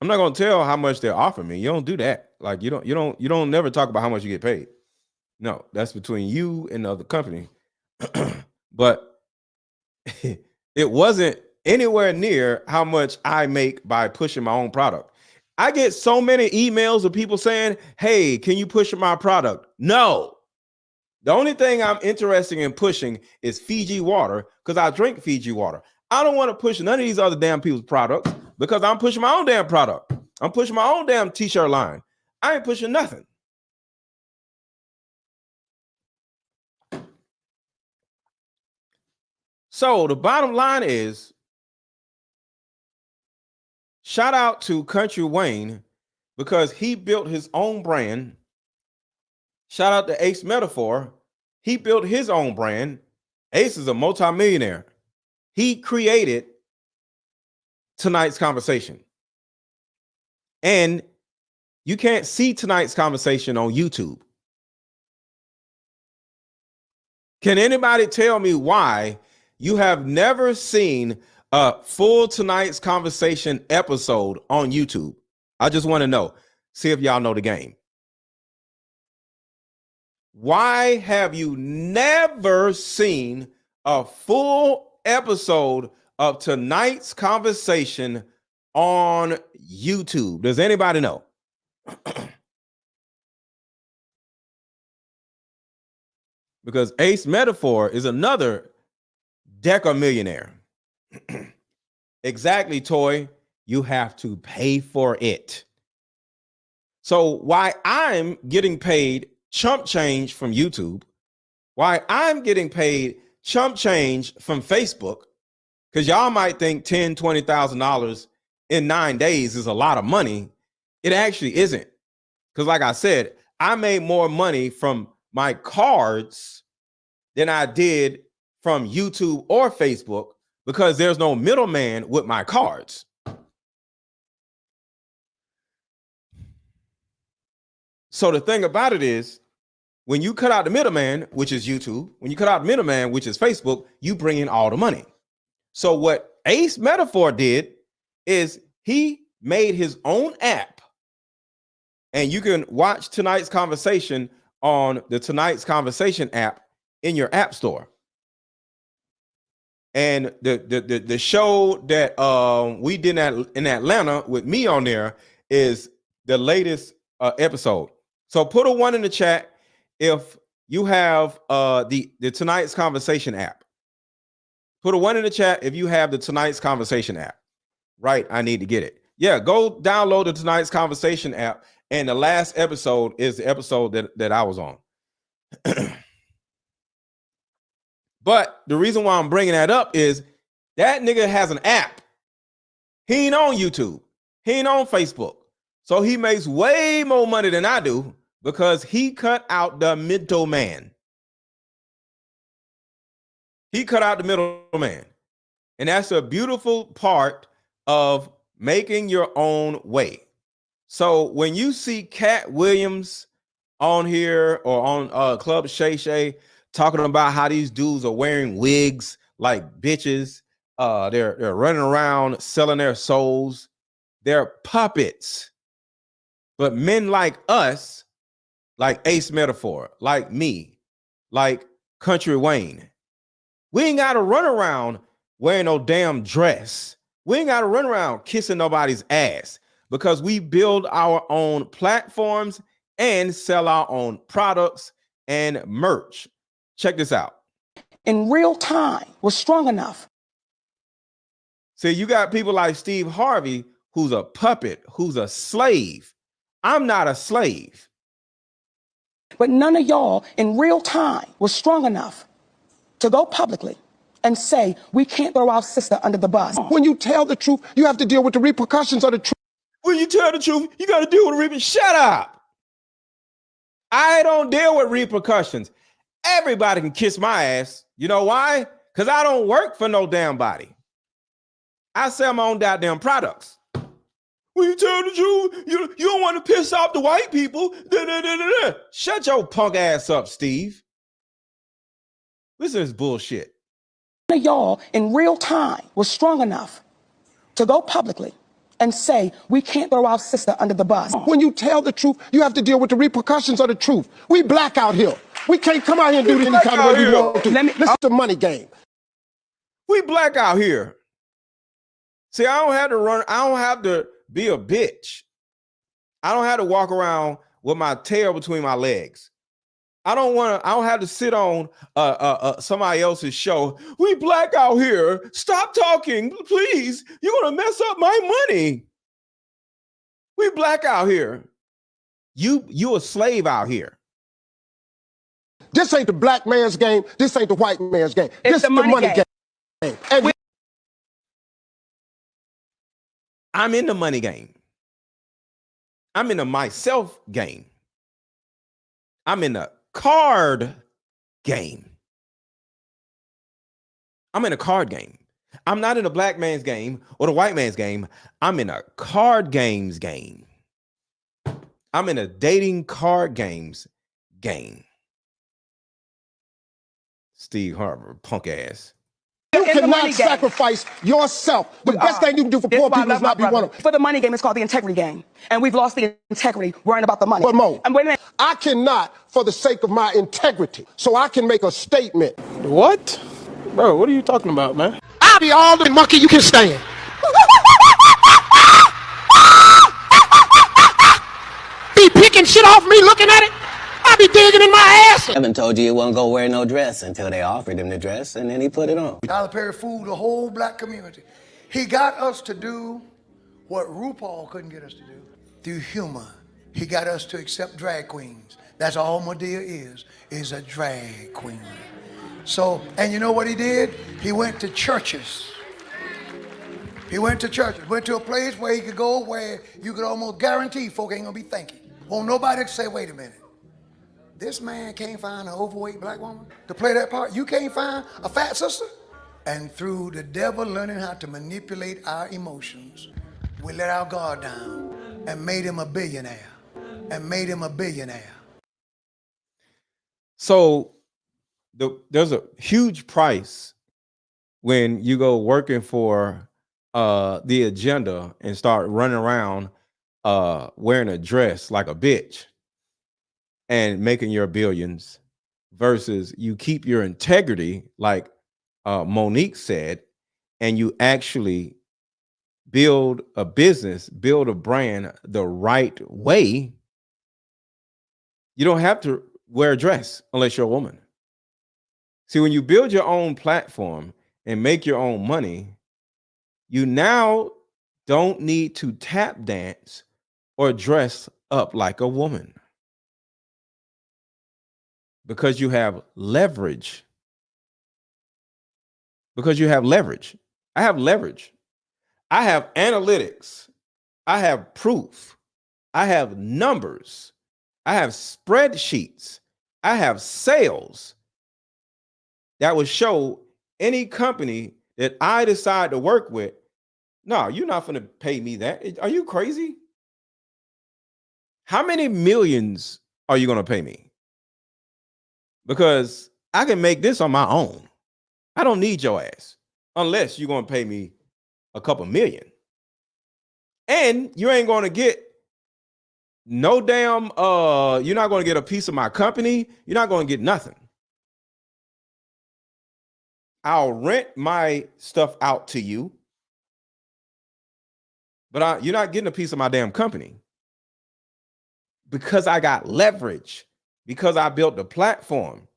I'm not gonna tell how much they're offering me. You don't do that. Like you don't never talk about how much you get paid. No, that's between you and the other company. But it wasn't anywhere near how much I make by pushing my own product. I get so many emails of people saying, "Hey, can you push my product?" No. The only thing I'm interested in pushing is Fiji water, because I drink Fiji water. I don't want to push none of these other damn people's products because I'm pushing my own damn product. I'm pushing my own damn t-shirt line. I ain't pushing nothing. So the bottom line is, shout out to Kountry Wayne because he built his own brand. Shout out to Ace Metaphor. He built his own brand. Ace is a multimillionaire. He created tonight's conversation. And you can't see tonight's conversation on YouTube. Can anybody tell me why you have never seen a full tonight's conversation episode on YouTube? I just want to know. See if y'all know the game. Why have you never seen a full episode of tonight's conversation on YouTube? Does anybody know? Because Ace Metaphor is another Deca millionaire. Exactly, Toy. You have to pay for it. So why I'm getting paid chump change from YouTube, why I'm getting paid chump change from Facebook, because y'all might think $10,000, $20,000 in 9 days is a lot of money. It actually isn't. Because like I said, I made more money from my cards than I did from YouTube or Facebook because there's no middleman with my cards. So the thing about it is, When you cut out the middleman, which is YouTube, when you cut out the middleman, which is Facebook, you bring in all the money. So what Ace Metaphor did is he made his own app, and you can watch tonight's conversation on the Tonight's Conversation app in your app store. And the show that we did in Atlanta with me on there is the latest episode. So put a 1 in the chat if you have the Tonight's Conversation app. Put a 1 in the chat if you have the Tonight's Conversation app. Right, I need to get it. Yeah, go download the Tonight's Conversation app. And the last episode is the episode that I was on. But the reason why I'm bringing that up is that nigga has an app. He ain't on YouTube. He ain't on Facebook. So he makes way more money than I do because he cut out the middleman. He cut out the middleman. And that's a beautiful part of making your own way. So when you see Cat Williams on here or on Club Shay Shay talking about how these dudes are wearing wigs like bitches, they're running around selling their souls, they're puppets. But men like us, like Ace Metaphor, like me, like Kountry Wayne, we ain't got to run around wearing no damn dress. We ain't got to run around kissing nobody's ass because we build our own platforms and sell our own products and merch. Check this out. In real time, was strong enough. See, you got people like Steve Harvey, who's a puppet, who's a slave. I'm not a slave. But none of y'all in real time was strong enough to go publicly and say, we can't throw our sister under the bus. When you tell the truth, you have to deal with the repercussions of the truth. When you tell the truth, you got to deal with the repercussions. Shut up. I don't deal with repercussions. Everybody can kiss my ass. You know why? Because I don't work for no damn body. I sell my own goddamn products. When you tell the truth, you don't want to piss off the white people. Shut your punk ass up, Steve. Listen to this bullshit. None of y'all in real time was strong enough to go publicly and say, we can't throw our sister under the bus. When you tell the truth, you have to deal with the repercussions of the truth. We black out here. We can't come out here and do this any kind of way we want to. Listen to the money game. We black out here. See, I don't have to run. I don't have to be a bitch. I don't have to walk around with my tail between my legs. I don't have to sit on somebody else's show. We black out here. Stop talking, please. You're gonna mess up my money. We black out here. You a slave out here. This ain't the black man's game. This ain't the white man's game. This is the money game. And I'm in the money game. I'm in the myself game. I'm in the card game. I'm in a card game. I'm not in a black man's game or the white man's game. I'm in a card games game. I'm in a dating card games game. Steve Harvey, punk ass. You cannot sacrifice yourself. The best thing you can do for poor people is not be one of them. For the money game, it's called the integrity game. And we've lost the integrity worrying about the money. But Mo, and wait a minute. I cannot, for the sake of my integrity, so I can make a statement. What? Bro, what are you talking about, man? I'll be all the monkey you can stand. Be picking shit off me looking at it. I be digging in my ass. Evan told you he wasn't gonna wear no dress until they offered him the dress, and then he put it on. Tyler Perry fooled the whole black community. He got us to do what RuPaul couldn't get us to do. Through humor, he got us to accept drag queens. That's all Medea is a drag queen. So, and you know what he did? He went to churches. He went to churches, went to a place where he could go where you could almost guarantee folk ain't gonna be thinking. Won't nobody say, wait a minute. This man can't find an overweight black woman to play that part. You can't find a fat sister. And through the devil learning how to manipulate our emotions, we let our guard down and made him a billionaire. And made him a billionaire. So there's a huge price when you go working for the agenda and start running around wearing a dress like a bitch and making your billions versus you keep your integrity, like Monique said, and you actually build a business, build a brand the right way. You don't have to wear a dress unless you're a woman. See, when you build your own platform and make your own money, you now don't need to tap dance or dress up like a woman because you have leverage. Because you have leverage. I have leverage. I have analytics. I have proof. I have numbers. I have spreadsheets. I have sales that will show any company that I decide to work with. No, you're not going to pay me that. Are you crazy? How many millions are you going to pay me? Because I can make this on my own. I don't need your ass unless you're going to pay me a couple million. And you ain't going to get no damn, you're not going to get a piece of my company. You're not going to get nothing. I'll rent my stuff out to you, but you're not getting a piece of my damn company because I got leverage, because I built the platform.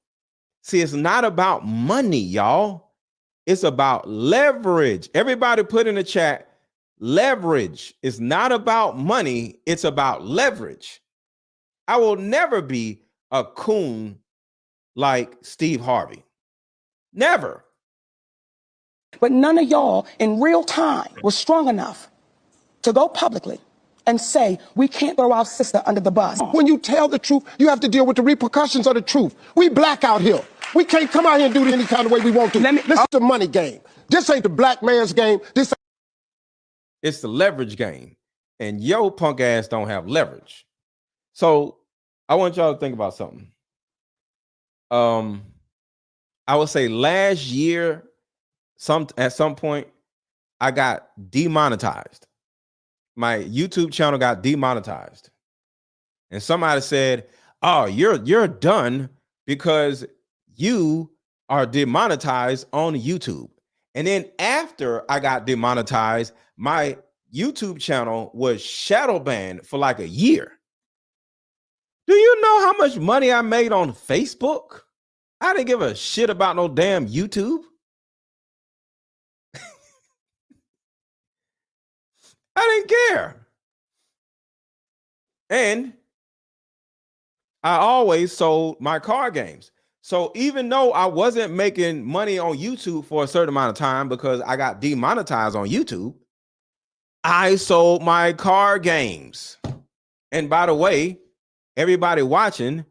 See, it's not about money, y'all. It's about leverage. Everybody put in the chat, leverage is not about money. It's about leverage. I will never be a coon like Steve Harvey. Never. But none of y'all in real time was strong enough to go publicly and say, we can't throw our sister under the bus. When you tell the truth, you have to deal with the repercussions of the truth. We black out here. We can't come out here and do it any kind of way we want to. This is the money game. This ain't the black man's game. It's the leverage game. And yo punk ass don't have leverage. So I want y'all to think about something. I would say last year, at some point, I got demonetized. My YouTube channel got demonetized. And somebody said, oh, you're done because you are demonetized on YouTube. And then after I got demonetized, my YouTube channel was shadow banned for like a year. Do you know how much money I made on Facebook? I didn't give a shit about no damn YouTube. I didn't care. And I always sold my card games. So even though I wasn't making money on YouTube for a certain amount of time because I got demonetized on YouTube, I sold my card games. And by the way, everybody watching,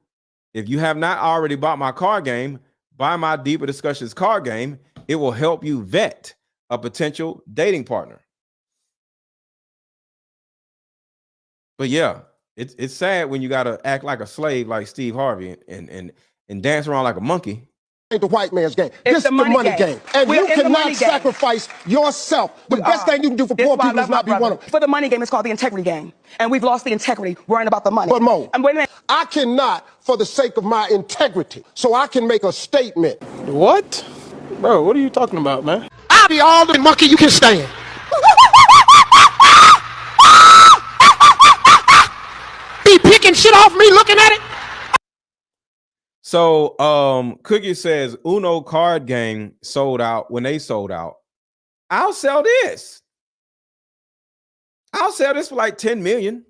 if you have not already bought my card game, buy my Deeper Discussions card game. It will help you vet a potential dating partner. But yeah, it's sad when you gotta act like a slave like Steve Harvey and dance around like a monkey. Ain't the white man's game. This is the money game. And you cannot sacrifice yourself. The best thing you can do for poor people is not be one of them. For the money game, it's called the integrity game. And we've lost the integrity worrying about the money. But Mo, and wait a minute. I cannot, for the sake of my integrity, so I can make a statement. What? Bro, what are you talking about, man? I'll be all the monkey you can stand. Be picking shit off me looking at it. So Cookie says Uno card game sold out. When they sold out, I'll sell this. I'll sell this for like 10 million.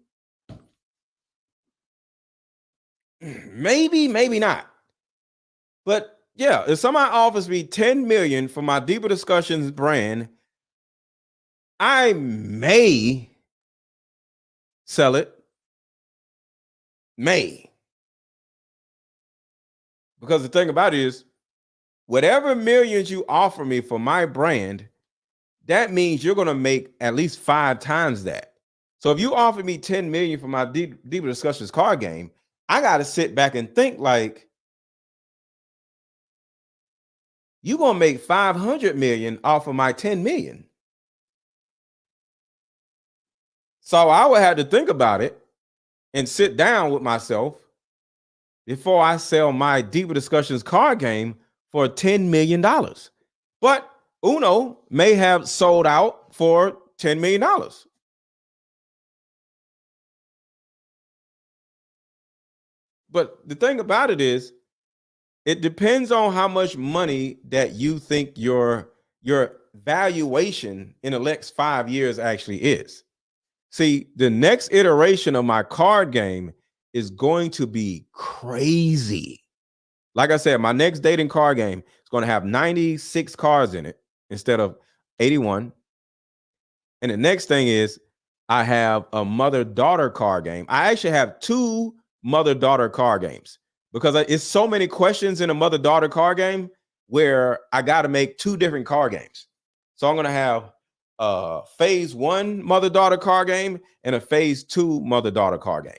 Maybe, maybe not. But yeah, if somebody offers me 10 million for my Deeper Discussions brand, I may sell it. May. Because the thing about it is, whatever millions you offer me for my brand, that means you're going to make at least 5 times that. So if you offer me 10 million for my Deeper Discussions card game, I got to sit back and think like, you're gonna make 500 million off of my 10 million. So I would have to think about it and sit down with myself before I sell my Deeper Discussions card game for $10 million. But Uno may have sold out for $10 million. But the thing about it is, it depends on how much money that you think your valuation in the next 5 years actually is. See, the next iteration of my card game is going to be crazy. Like I said, my next dating card game is going to have 96 cards in it instead of 81. And the next thing is I have a mother-daughter card game. I actually have 2 mother-daughter card games because it's so many questions in a mother-daughter card game where I got to make 2 different card games. So I'm going to have phase 1 mother-daughter card game and a phase 2 mother-daughter card game.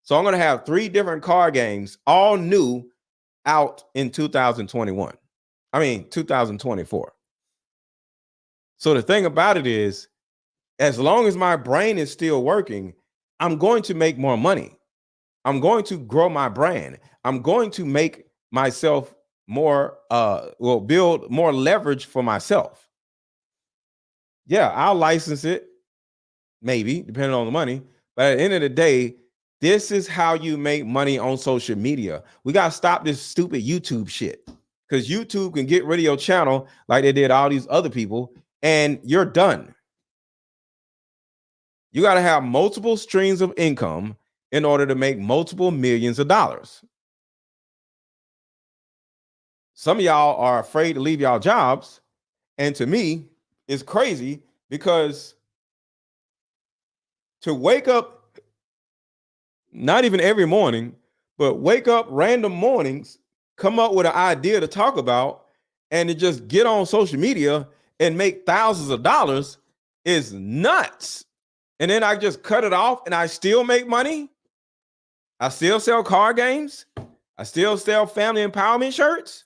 So I'm going to have 3 different card games, all new, out in 2024. So the thing about it is, as long as my brain is still working, I'm going to make more money. I'm going to grow my brand. I'm going to make myself more, build more leverage for myself. Yeah, I'll license it, maybe, depending on the money. But at the end of the day, this is how you make money on social media. We got to stop this stupid YouTube shit, because YouTube can get rid of your channel like they did all these other people, and you're done. You got to have multiple streams of income in order to make multiple millions of dollars. Some of y'all are afraid to leave y'all jobs. And to me, it's crazy, because to wake up, not even every morning, but wake up random mornings, come up with an idea to talk about, and to just get on social media and make thousands of dollars is nuts. And then I just cut it off and I still make money. I still sell card games. I still sell family empowerment shirts.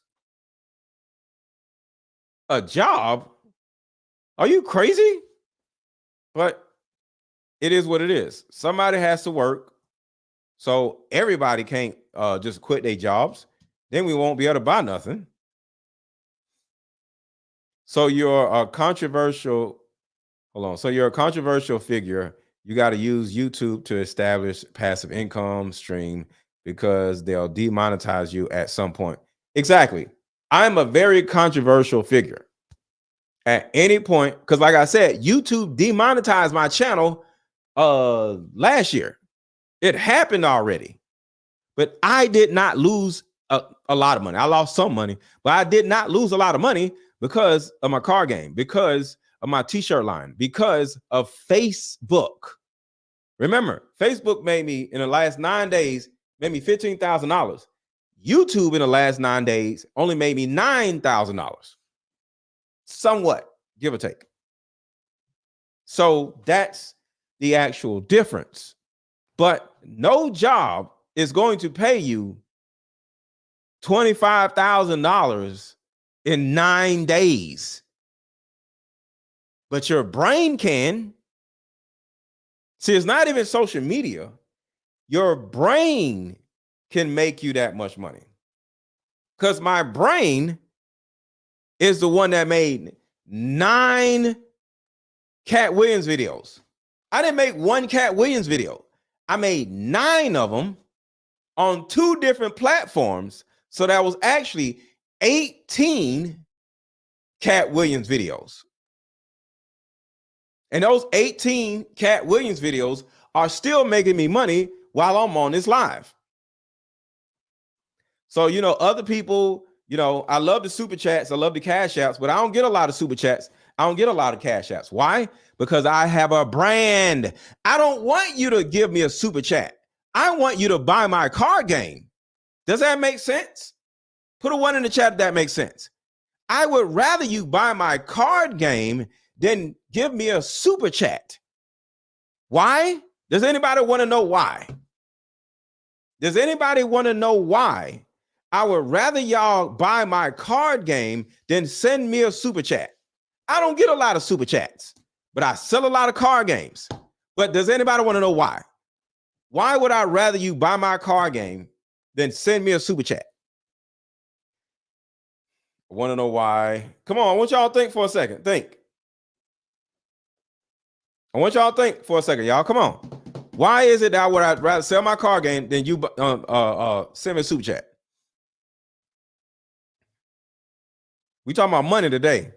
A job? Are you crazy? But it is what it is. Somebody has to work. So everybody can't just quit their jobs. Then we won't be able to buy nothing. So you're a controversial, So you're a controversial figure. You got to use YouTube to establish passive income stream, because they'll demonetize you at some point. Exactly. I'm a very controversial figure. At any point, because like I said, YouTube demonetized my channel last year. It happened already, but I did not lose a lot of money. I lost some money, but I did not lose a lot of money because of my card game, because of my t-shirt line, because of Facebook. Remember, Facebook made me, in the last 9 days, made me $15,000. YouTube in the last 9 days only made me $9,000. Somewhat, give or take. So that's the actual difference. But no job is going to pay you $25,000 in 9 days. But your brain can. See, it's not even social media. Your brain can make you that much money. Because my brain is the one that made 9 Cat Williams videos. I didn't make 1 Cat Williams video. I made 9 of them on 2 different platforms. So that was actually 18 Cat Williams videos. And those 18 Cat Williams videos are still making me money while I'm on this live. So, other people, I love the super chats. I love the cash apps, but I don't get a lot of super chats. I don't get a lot of cash apps. Why? Because I have a brand. I don't want you to give me a super chat. I want you to buy my card game. Does that make sense? Put a 1 in the chat if that makes sense. I would rather you buy my card game than give me a super chat. Why? Does anybody want to know why? Does anybody want to know why I would rather y'all buy my card game than send me a super chat. I don't get a lot of super chats, but I sell a lot of card games. But does anybody want to know why? Why would I rather you buy my card game than send me a super chat? I want to know why. Come on, I want y'all to think for a second. Think. I want y'all to think for a second, y'all. Come on. Why is it that I would rather sell my card game than you send me a super chat? We talking about money today.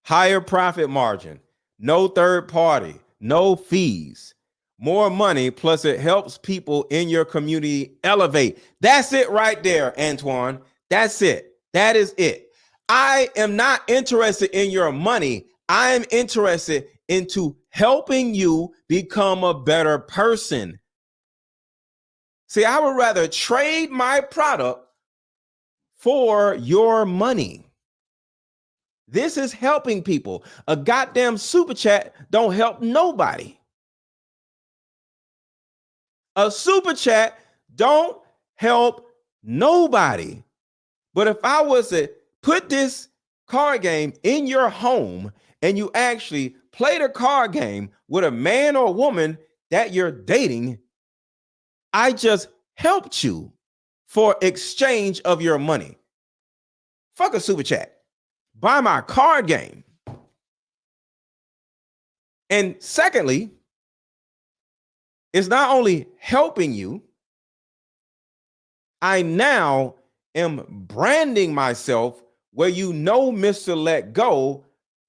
Higher profit margin, no third party, no fees, more money, plus it helps people in your community elevate. That's it right there, Antoine. That's it. That is it. I am not interested in your money. I am interested into helping you become a better person. See, I would rather trade my product for your money. This is helping people. A goddamn super chat don't help nobody. A super chat don't help nobody. But if I was to put this card game in your home and you actually play the card game with a man or woman that you're dating, I just helped you for exchange of your money. Fuck a super chat. Buy my card game. And secondly, it's not only helping you, I now am branding myself where you know Mr. Let Go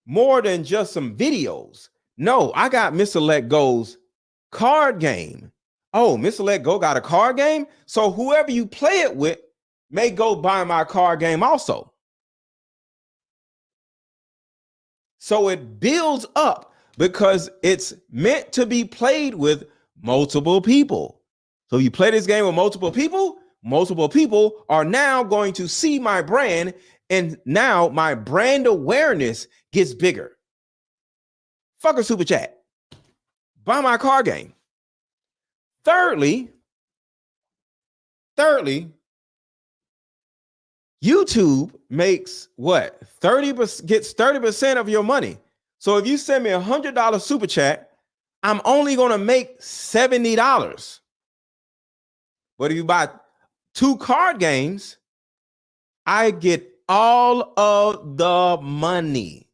more than just some videos. No, I got Mr. Let Go's card game. Oh, Mr. Let Go got a card game? So whoever you play it with may go buy my card game also. So it builds up because it's meant to be played with multiple people. So if you play this game with multiple people are now going to see my brand, and now my brand awareness gets bigger. Fuck a super chat. Buy my card game. Thirdly, YouTube makes what? 30% gets 30% of your money. So if you send me $100 super chat, I'm only going to make $70. But if you buy 2 card games, I get all of the money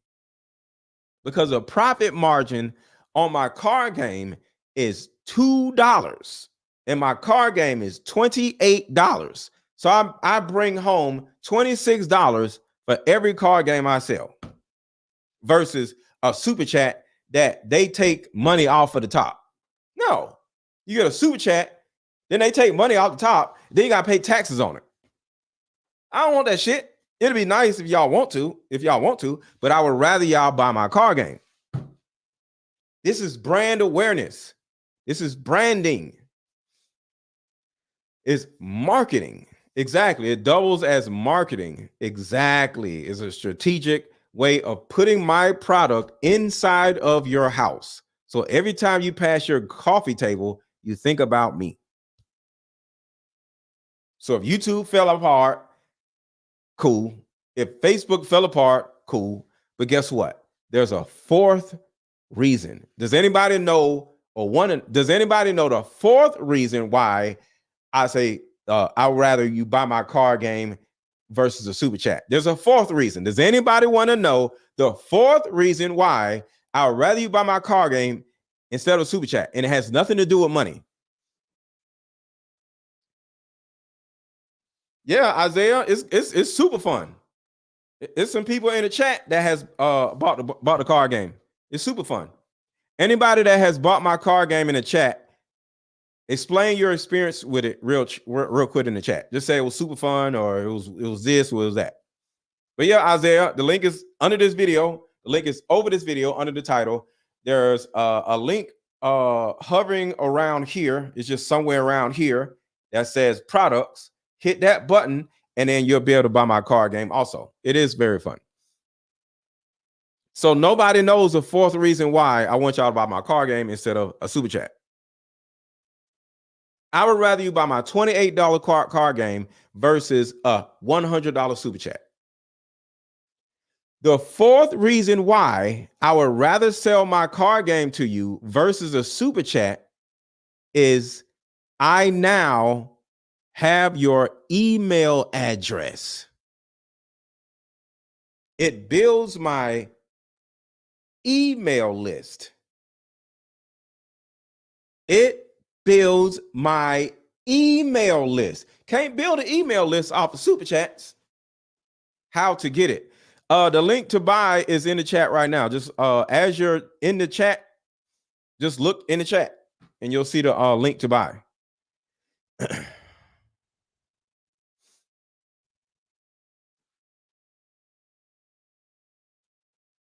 because the profit margin on my card game is $2 and my card game is $28. So I bring home $26 for every card game I sell versus a super chat that they take money off of the top. No, you get a super chat, then they take money off the top, then you got to pay taxes on it. I don't want that shit. It'd be nice if y'all want to, but I would rather y'all buy my card game. This is brand awareness. This is branding. It's marketing. Exactly. It doubles as marketing. Exactly. It's a strategic way of putting my product inside of your house. So every time you pass your coffee table, you think about me. So if YouTube fell apart, cool. If Facebook fell apart, cool. But guess what? There's a fourth reason. Does anybody know the fourth reason why I say I'd rather you buy my card game versus a super chat? There's a fourth reason. Does anybody want to know the fourth reason why I'd rather you buy my card game instead of super chat? And it has nothing to do with money. Yeah, Isaiah, it's super fun. It's some people in the chat that has bought the card game. It's super fun. Anybody that has bought my card game in the chat, explain your experience with it real quick in the chat. Just say it was super fun, or it was this, or it was that. But yeah, Isaiah, the link is under this video. The link is over this video under the title. There's a link hovering around here. It's just somewhere around here that says products. Hit that button, and then you'll be able to buy my card game also. It is very fun. So nobody knows the fourth reason why I want y'all to buy my card game instead of a super chat. I would rather you buy my $28 card game versus a $100 super chat. The fourth reason why I would rather sell my card game to you versus a super chat is I now have your email address. It builds my email list. It builds my email list. Can't build an email list off of super chats. How to get it? The link to buy is in the chat right now. Just as you're in the chat, just look in the chat and you'll see the link to buy.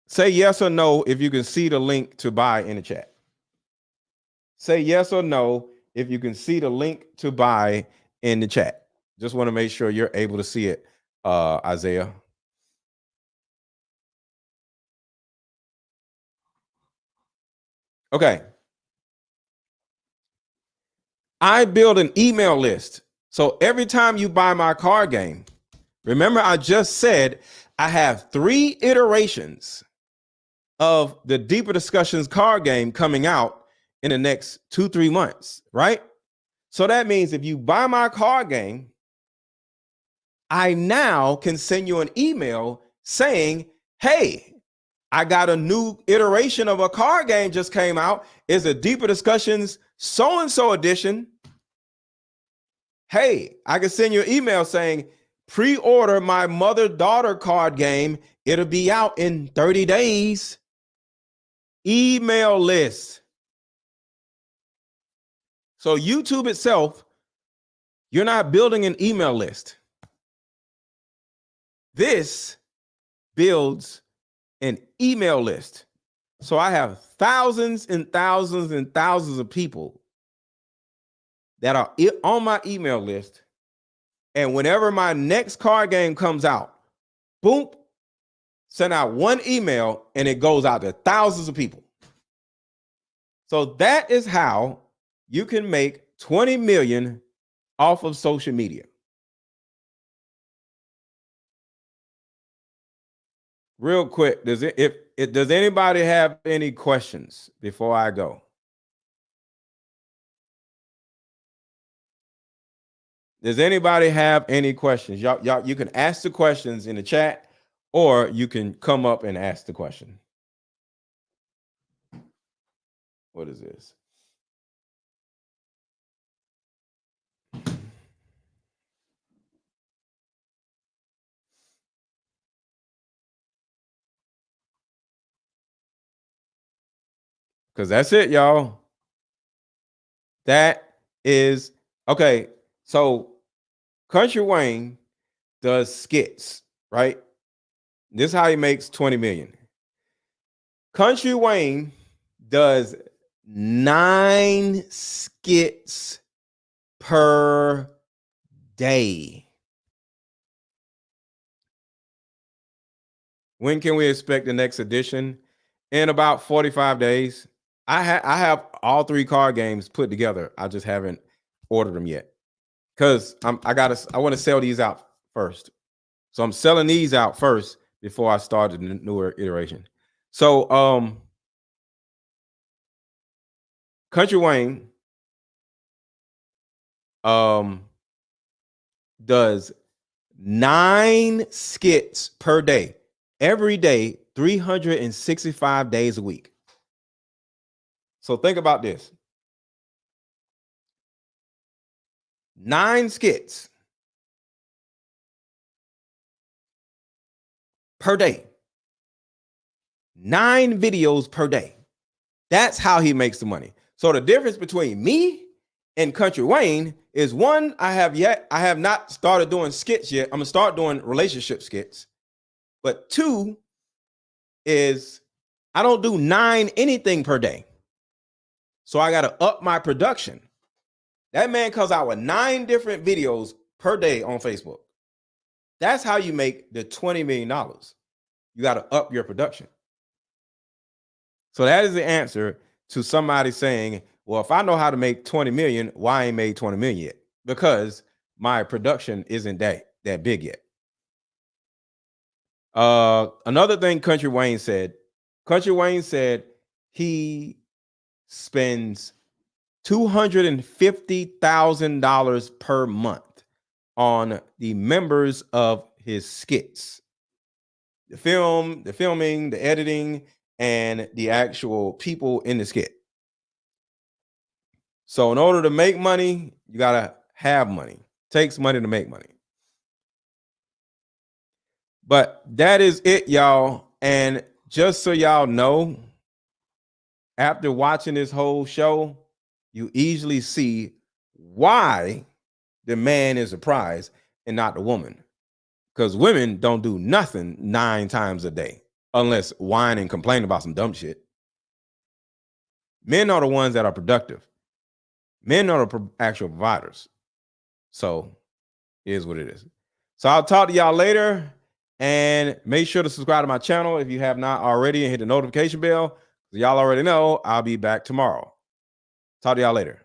Say yes or no if you can see the link to buy in the chat. Say yes or no if you can see the link to buy in the chat. Just want to make sure you're able to see it, Isaiah. Okay. I build an email list. So every time you buy my card game, remember I just said I have 3 iterations of the Deeper Discussions card game coming out in the next 2-3 months, right? So that means if you buy my card game, I now can send you an email saying, hey, I got a new iteration of a card game just came out. It's a Deeper Discussions so-and-so edition. Hey, I can send you an email saying, pre-order my mother-daughter card game. It'll be out in 30 days. Email list. So YouTube itself, you're not building an email list. This builds an email list. So I have thousands and thousands and thousands of people that are on my email list. And whenever my next card game comes out, boom, send out one email and it goes out to thousands of people. So that is how you can make 20 million off of social media. Real quick, does anybody have any questions before I go? Does anybody have any questions? Y'all, you can ask the questions in the chat, or you can come up and ask the question. What is this? Because that's it, y'all. That is okay. So Kountry Wayne does skits, right? This is how he makes 20 million. Kountry Wayne does 9 skits per day. When can we expect the next edition? In about 45 days. I have all 3 card games put together. I just haven't ordered them yet. Because I want to sell these out first. So I'm selling these out first before I start the newer iteration. So Kountry Wayne does 9 skits per day, every day, 365 days a week. So think about this. 9 skits per day. 9 videos per day. That's how he makes the money. So the difference between me and Kountry Wayne is, one, I have not started doing skits yet. I'm gonna start doing relationship skits. But 2 is I don't do 9 anything per day. So I gotta up my production. That man comes out with 9 different videos per day on Facebook. That's how you make the $20 million. You got to up your production. So that is the answer to somebody saying, Well, if I know how to make 20 million, why I ain't made 20 million yet? Because my production isn't that big yet. Another thing Kountry Wayne said he spends $250,000 per month on the members of his skits. The filming, the editing, and the actual people in the skit. So in order to make money, you gotta have money. It takes money to make money. But that is it, y'all. And just so y'all know, after watching this whole show, you easily see why the man is the prize and not the woman. Because women don't do nothing 9 times a day unless whine and complain about some dumb shit. Men are the ones that are productive. Men are the actual providers. So it is what it is. So I'll talk to y'all later, and make sure to subscribe to my channel if you have not already and hit the notification bell. Y'all already know I'll be back tomorrow. Talk to y'all later.